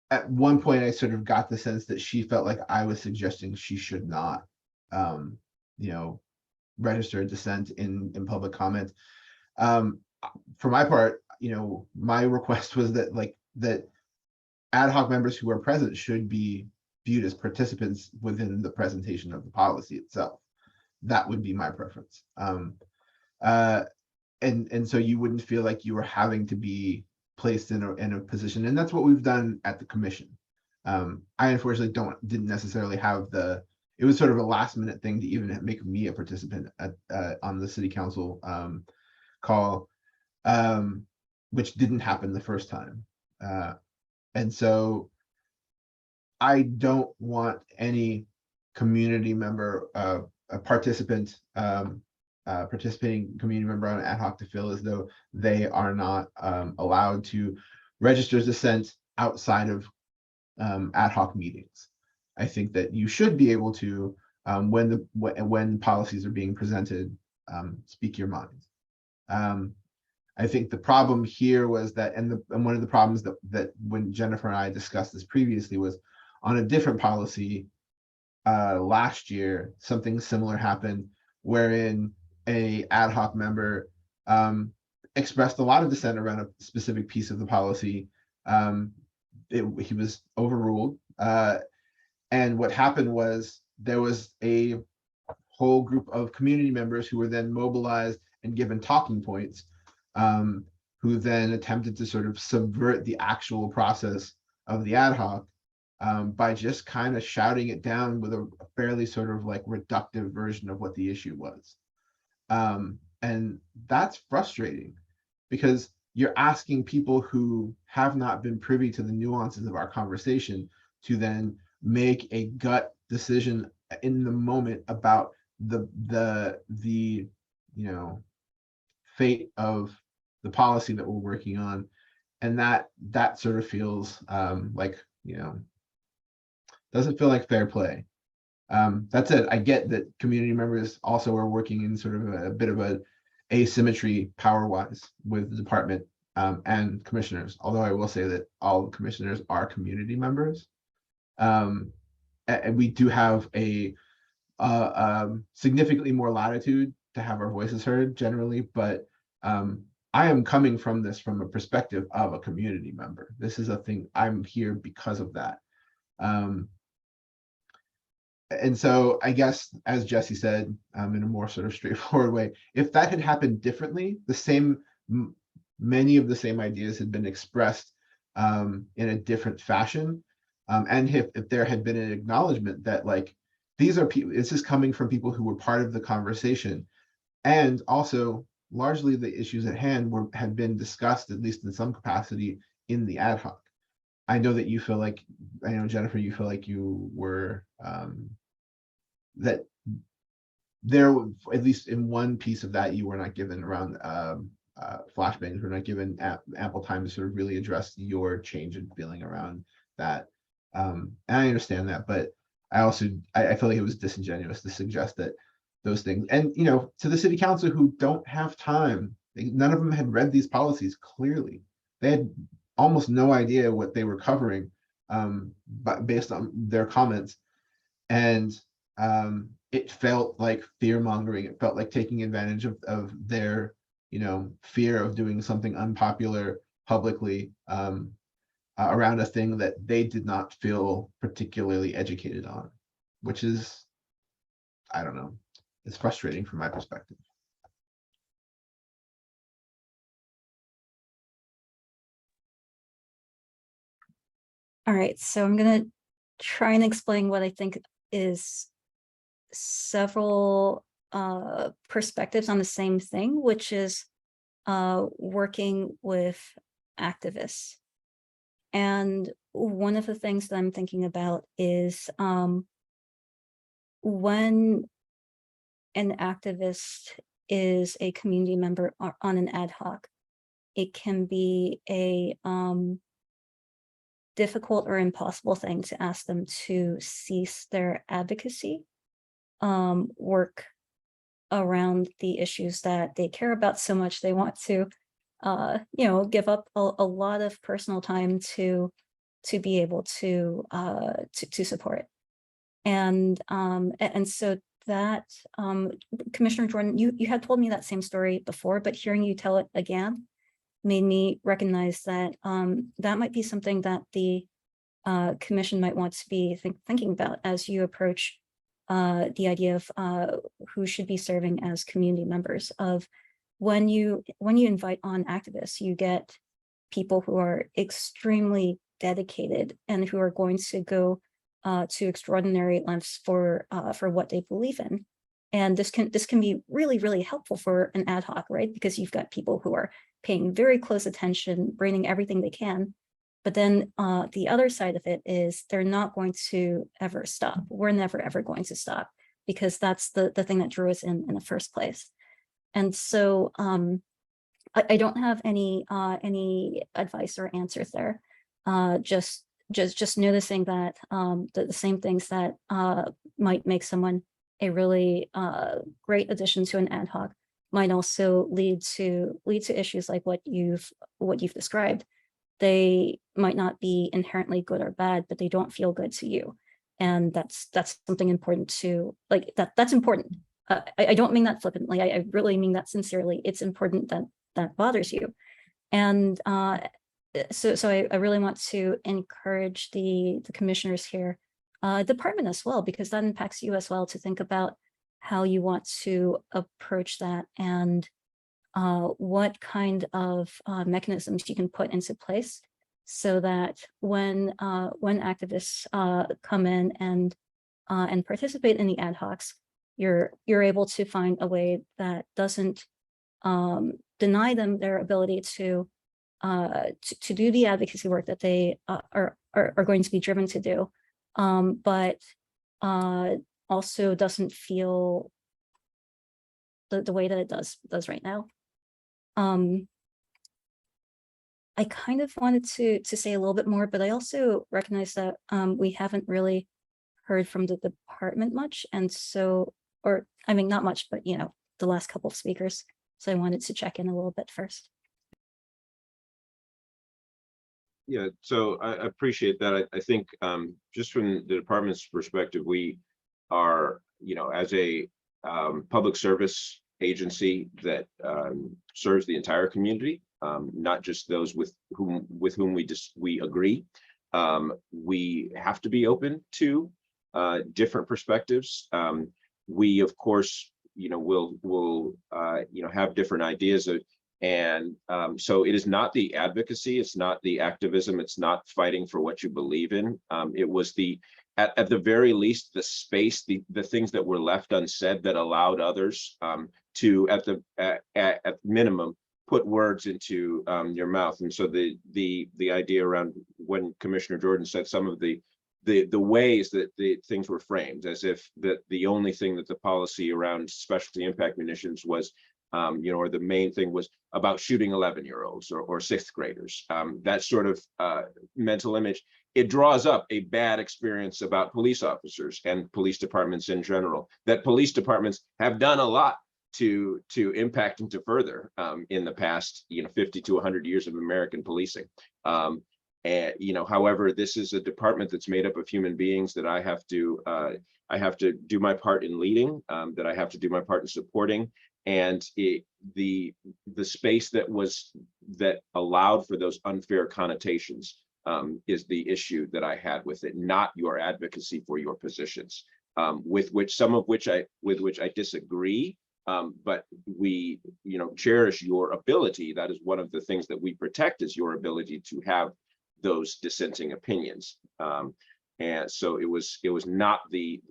S2: at one point, I sort of got the sense that she felt like I was suggesting she should not, register a dissent in public comment. For my part, my request was that ad hoc members who are present should be viewed as participants within the presentation of the policy itself. That would be my preference. And so you wouldn't feel like you were having to be placed in a position, and that's what we've done at the commission. I unfortunately didn't necessarily have it was sort of a last minute thing to even make me a participant on the city council call, which didn't happen the first time. And so I don't want any community member, a participant, participating community member on ad hoc to feel as though they are not allowed to register dissent outside of ad hoc meetings. I think that you should be able to, when policies are being presented, speak your mind. I think the problem here was that, and one of the problems that when Jennifer and I discussed this previously was on a different policy last year, something similar happened wherein a ad hoc member expressed a lot of dissent around a specific piece of the policy. He was overruled. And what happened was there was a whole group of community members who were then mobilized and given talking points, who then attempted to sort of subvert the actual process of the ad hoc by just kind of shouting it down with a fairly sort of like reductive version of what the issue was. And that's frustrating because you're asking people who have not been privy to the nuances of our conversation to then make a gut decision in the moment about the fate of the policy that we're working on. And that sort of feels doesn't feel like fair play. That's it. I get that community members also are working in sort of a bit of a asymmetry power-wise with the department and commissioners, although I will say that all commissioners are community members. And we do have a significantly more latitude to have our voices heard generally, but I am coming from this from a perspective of a community member. This is a thing, I'm here because of that. And so I guess, as Jesse said, in a more sort of straightforward way, if that had happened differently, many of the same ideas had been expressed in a different fashion. And if there had been an acknowledgement that like, these are people, this is coming from people who were part of the conversation. And also largely the issues at hand had been discussed, at least in some capacity, in the ad hoc. I know that you feel like, I know Jennifer, you feel like you were, that there, at least in one piece of that, you were not given around flashbangs, were not given ample time to sort of really address your change in feeling around that. And I understand that, but I also, I feel like it was disingenuous to suggest that those things, and you know, to the city council who don't have time, none of them had read these policies clearly. They had almost no idea what they were covering, but based on their comments. And it felt like fear mongering. It felt like taking advantage of their, you know, fear of doing something unpopular publicly around a thing that they did not feel particularly educated on, which is, I don't know, it's frustrating from my perspective.
S5: All right, so I'm gonna try and explain what I think is several perspectives on the same thing, which is working with activists. And one of the things that I'm thinking about is when an activist is a community member on an ad hoc, it can be a difficult or impossible thing to ask them to cease their advocacy work around the issues that they care about so much. They want to, you know, give up a lot of personal time to be able to support. And so that, Commissioner Jordan, you had told me that same story before, but hearing you tell it again made me recognize that that might be something that the commission might want to be thinking about as you approach the idea of who should be serving as community members. Of when you invite on activists, you get people who are extremely dedicated and who are going to go to extraordinary lengths for what they believe in. And this can be really, really helpful for an ad hoc, right? Because you've got people who are paying very close attention, bringing everything they can. But then the other side of it is they're not going to ever stop. We're never, ever going to stop, because that's the thing that drew us in the first place. And so I don't have any advice or answers there. Just noticing that the same things that might make someone a really great addition to an ad hoc might also lead to issues like what you've described. They might not be inherently good or bad, but they don't feel good to you, and that's something important to, like, that's important. I don't mean that flippantly. I really mean that sincerely. It's important that bothers you. And so I really want to encourage the commissioners here, department as well, because that impacts you as well, to think about how you want to approach that, and what kind of mechanisms you can put into place so that when activists come in and participate in the ad hocs, you're able to find a way that doesn't deny them their ability to do the advocacy work that they are going to be driven to do, but also doesn't feel the way that it does right now. I kind of wanted to say a little bit more, but I also recognize that we haven't really heard from the department much, and so, or I mean, not much, but you know, the last couple of speakers. So I wanted to check in a little bit first.
S7: Yeah, so I appreciate that. I think just from the department's perspective, we are, you know, as a public service agency that serves the entire community, not just those with whom we agree. We have to be open to different perspectives. We, of course, you know, will you know, have different ideas. And so it is not the advocacy, it's not the activism, it's not fighting for what you believe in. It was at the very least, the space, the things that were left unsaid that allowed others to, at minimum, put words into your mouth. And so the idea around when Commissioner Jordan said some of the ways that the things were framed, as if that the only thing that the policy around specialty impact munitions was, or the main thing was about shooting 11-year-olds or sixth graders. That sort of mental image, it draws up a bad experience about police officers and police departments in general, that police departments have done a lot to impact and to further in the past, 50 to 100 years of American policing. And, however, this is a department that's made up of human beings that I have to do my part in leading, that I have to do my part in supporting. And the space that allowed for those unfair connotations is the issue that I had with it, not your advocacy for your positions, with which I disagree. But we, cherish your ability. That is one of the things that we protect, is your ability to have those dissenting opinions. And so it was not the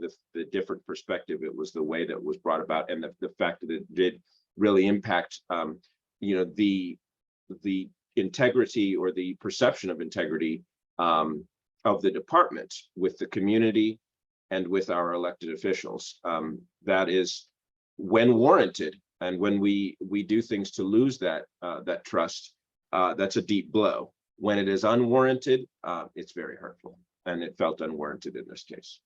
S7: different perspective, it was the way that was brought about, and the fact that it did really impact the integrity or the perception of integrity of the department with the community and with our elected officials. That is, when warranted, and when we do things to lose that trust, that's a deep blow. When it is unwarranted, it's very hurtful. And it felt unwarranted in this case.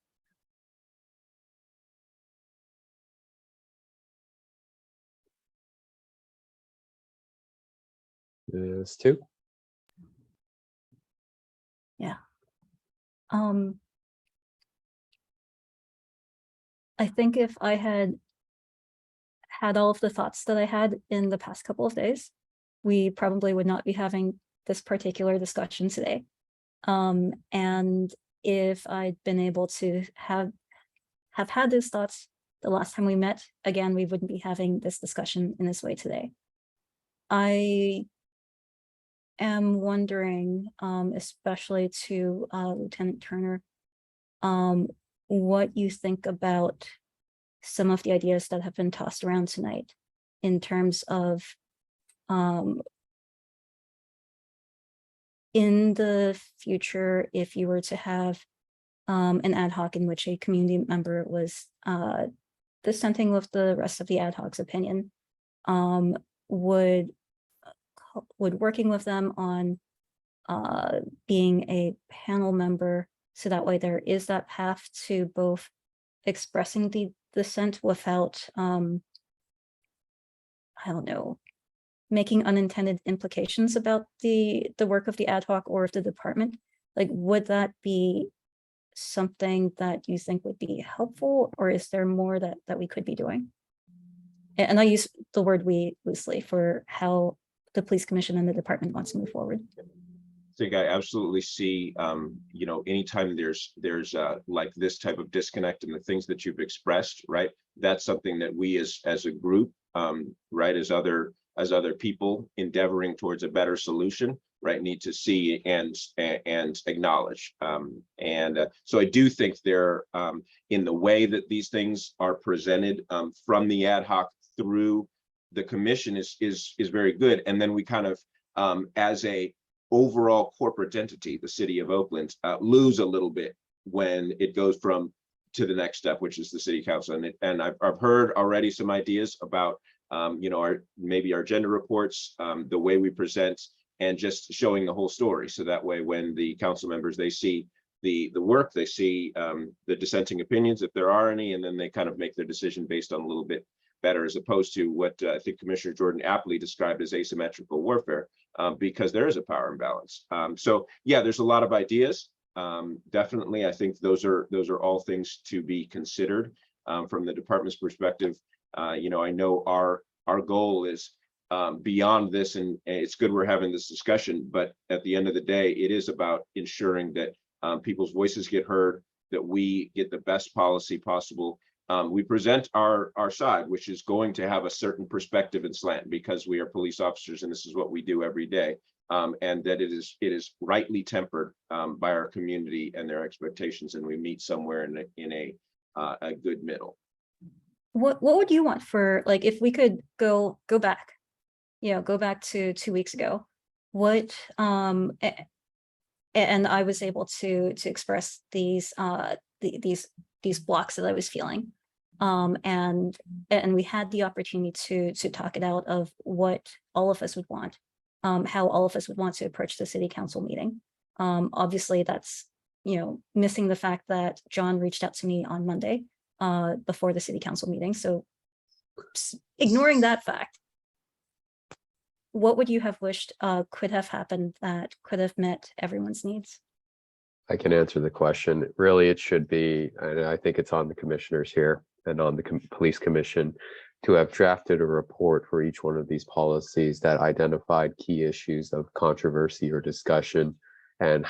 S1: There's two.
S5: Yeah. I think if I had all of the thoughts that I had in the past couple of days, we probably would not be having this particular discussion today. And if I'd been able to have had those thoughts the last time we met, again, we wouldn't be having this discussion in this way today. I am wondering, especially to Lieutenant Turner, what you think about some of the ideas that have been tossed around tonight in terms of in the future, if you were to have an ad hoc in which a community member was dissenting with the rest of the ad hoc's opinion, would working with them on being a panel member, so that way there is that path to both expressing the dissent without, I don't know, making unintended implications about the work of the ad hoc or of the department. Like, would that be something that you think would be helpful, or is there more that we could be doing? And I use the word "we" loosely for how the police commission and the department wants to move forward.
S7: I think I absolutely see, anytime there's like this type of disconnect in the things that you've expressed, right? That's something that we as a group, right, as other people endeavoring towards a better solution, right, need to see and acknowledge. So I do think there, in the way that these things are presented from the ad hoc through the commission is very good. And then we kind of, as a overall corporate entity, the city of Oakland, lose a little bit when it goes to the next step, which is the city council. And I've heard already some ideas about maybe our gender reports, the way we present, and just showing the whole story. So that way, when the council members, they see the work, they see the dissenting opinions, if there are any, and then they kind of make their decision based on a little bit better, as opposed to what I think Commissioner Jordan aptly described as asymmetrical warfare, because there is a power imbalance. So yeah, there's a lot of ideas. Definitely, I think those are all things to be considered from the department's perspective. I know our goal is beyond this, and it's good we're having this discussion, but at the end of the day, it is about ensuring that people's voices get heard, that we get the best policy possible we present our side, which is going to have a certain perspective and slant because we are police officers and this is what we do every day. And that it is rightly tempered by our community and their expectations, and we meet somewhere in a good middle.
S5: What would you want for, like, if we could go back, go back to 2 weeks ago, what and I was able to express these blocks that I was feeling, and we had the opportunity to talk it out of what all of us would want, how all of us would want to approach the city council meeting. Obviously that's missing the fact that John reached out to me on Monday before the city council meeting, so ignoring that fact, what would you have wished could have happened that could have met everyone's needs?
S1: I can answer the question. Really, it should be, and I think it's on the commissioners here and on the police commission to have drafted a report for each one of these policies that identified key issues of controversy or discussion and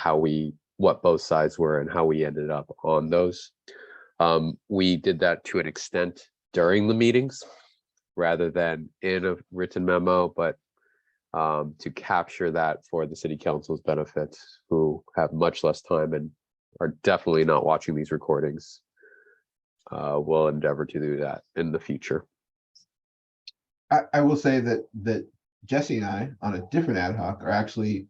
S1: what both sides were and how we ended up on those. We did that to an extent during the meetings rather than in a written memo, but to capture that for the city council's benefit, who have much less time and are definitely not watching these recordings. We'll endeavor to do that in the future.
S2: I will say that Jesse and I, on a different ad hoc, are actually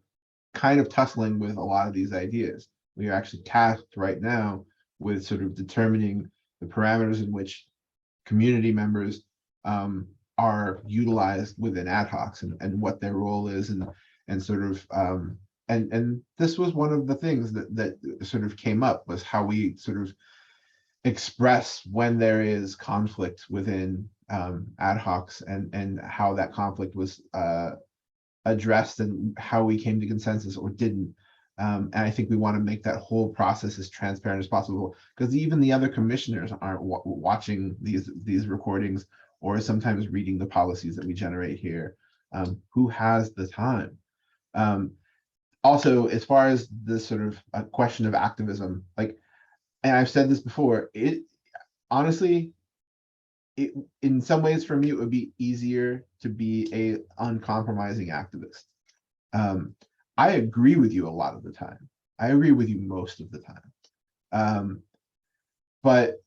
S2: kind of tussling with a lot of these ideas. We are actually tasked right now with sort of determining the parameters in which community members are utilized within ad hocs and what their role is and sort of and this was one of the things that sort of came up, was how we sort of express when there is conflict within ad hocs and how that conflict was addressed and how we came to consensus or didn't. And I think we want to make that whole process as transparent as possible, because even the other commissioners aren't watching these recordings or sometimes reading the policies that we generate here. Who has the time? Also, as far as this sort of a question of activism, like, and I've said this before, honestly, in some ways for me, it would be easier to be a uncompromising activist. I agree with you a lot of the time. I agree with you most of the time. But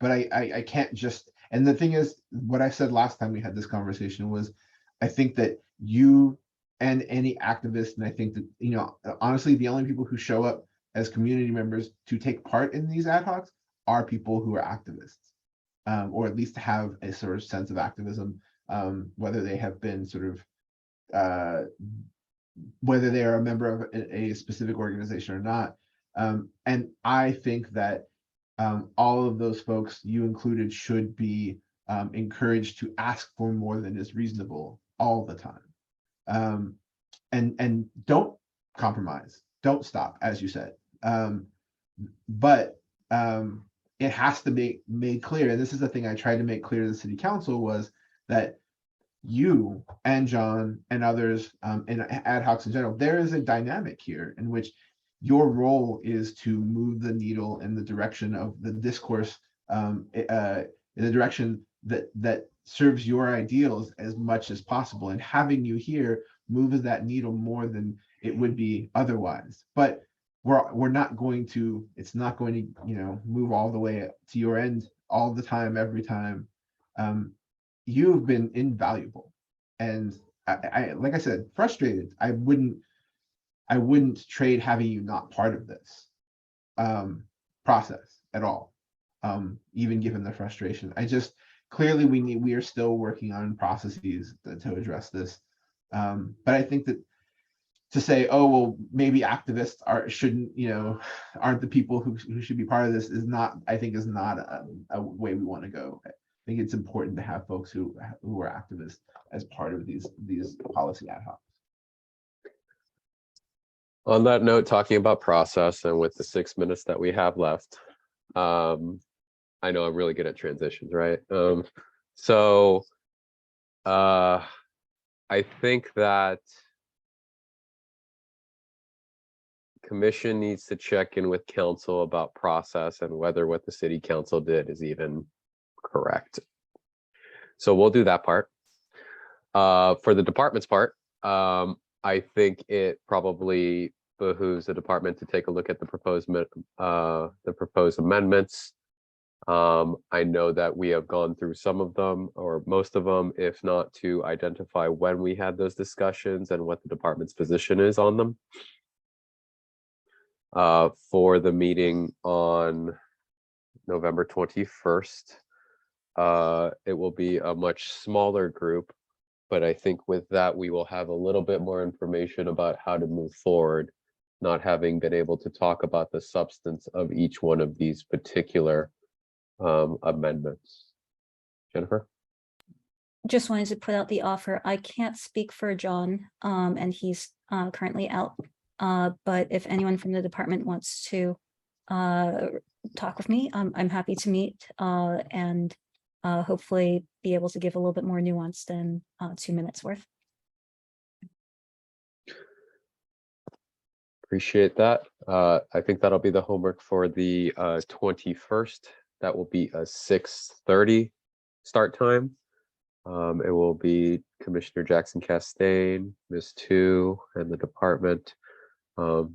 S2: I can't just, and the thing is, what I said last time we had this conversation was, I think that you and any activist, and I think that, honestly, the only people who show up as community members to take part in these ad hocs are people who are activists, or at least have a sort of sense of activism, whether they have been sort of, whether they are a member of a specific organization or not. And I think that all of those folks, you included, should be encouraged to ask for more than is reasonable all the time. And don't compromise, don't stop, as you said. But it has to be made clear, and this is the thing I tried to make clear to the city council, was that you and John and others in ad hocs in general, there is a dynamic here in which your role is to move the needle in the direction of the discourse, in the direction that serves your ideals as much as possible. And having you here moves that needle more than it would be otherwise. But we're not going to, it's not going to, move all the way to your end all the time, every time. You've been invaluable. And I like I said, frustrated. I wouldn't trade having you not part of this process at all, even given the frustration. Clearly we are still working on processes to address this. But I think that to say, oh, well, maybe activists aren't the people who should be part of this is not a way we want to go. I think it's important to have folks who are activists as part of these policy ad hoc.
S1: On that note, talking about process, and with the 6 minutes that we have left, I know I'm really good at transitions, right? So I think that commission needs to check in with council about process and whether what the city council did is even correct. So we'll do that part. For the department's part, I think it probably behooves the department to take a look at the proposed amendments. I know that we have gone through some of them or most of them, if not to identify when we had those discussions and what the department's position is on them. For the meeting on November 21st, it will be a much smaller group, but I think with that, we will have a little bit more information about how to move forward, not having been able to talk about the substance of each one of these particular amendments. Jennifer?
S5: Just wanted to put out the offer. I can't speak for John, and he's currently out. But if anyone from the department wants to talk with me, I'm happy to meet and hopefully be able to give a little bit more nuance than 2 minutes worth.
S1: Appreciate that. I think that'll be the homework for the 21st. That will be a 6:30 start time. It will be Commissioner Jackson Castaigne, Ms. Tu, and the department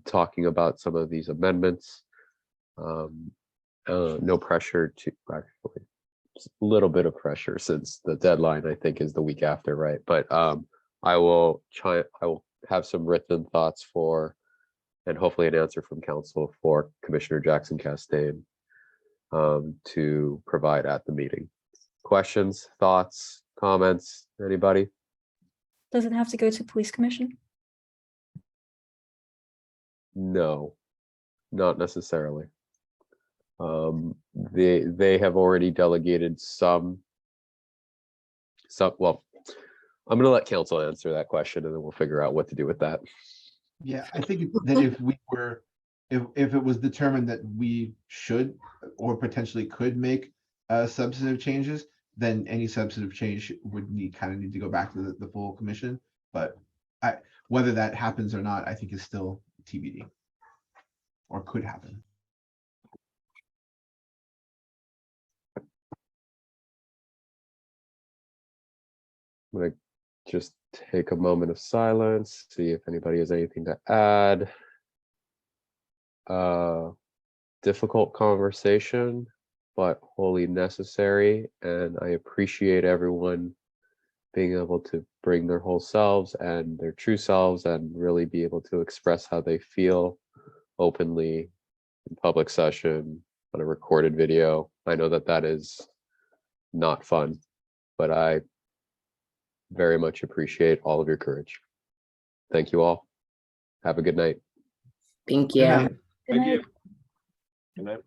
S1: talking about some of these amendments. No pressure to actually, just a little bit of pressure since the deadline I think is the week after, right? But I will have some written thoughts for, and hopefully an answer from council for Commissioner Jackson Castaigne to provide at the meeting. Questions, thoughts, comments, anybody?
S5: Does it have to go to police commission?
S1: No, not necessarily. They have already delegated some, well, I'm gonna let council answer that question and then we'll figure out what to do with that.
S2: Yeah, I think that if we were, if it was determined that we should or potentially could make substantive changes, then any substantive change would kind of need to go back to the full commission. But whether that happens or not, I think is still TBD, or could happen.
S1: I'm gonna just take a moment of silence, see if anybody has anything to add. Difficult conversation, but wholly necessary. And I appreciate everyone being able to bring their whole selves and their true selves and really be able to express how they feel openly in public session on a recorded video. I know that that is not fun, but I very much appreciate all of your courage. Thank you all. Have a good night.
S3: Thank
S2: Good
S3: you.
S2: night.
S5: Good night.
S7: Good night.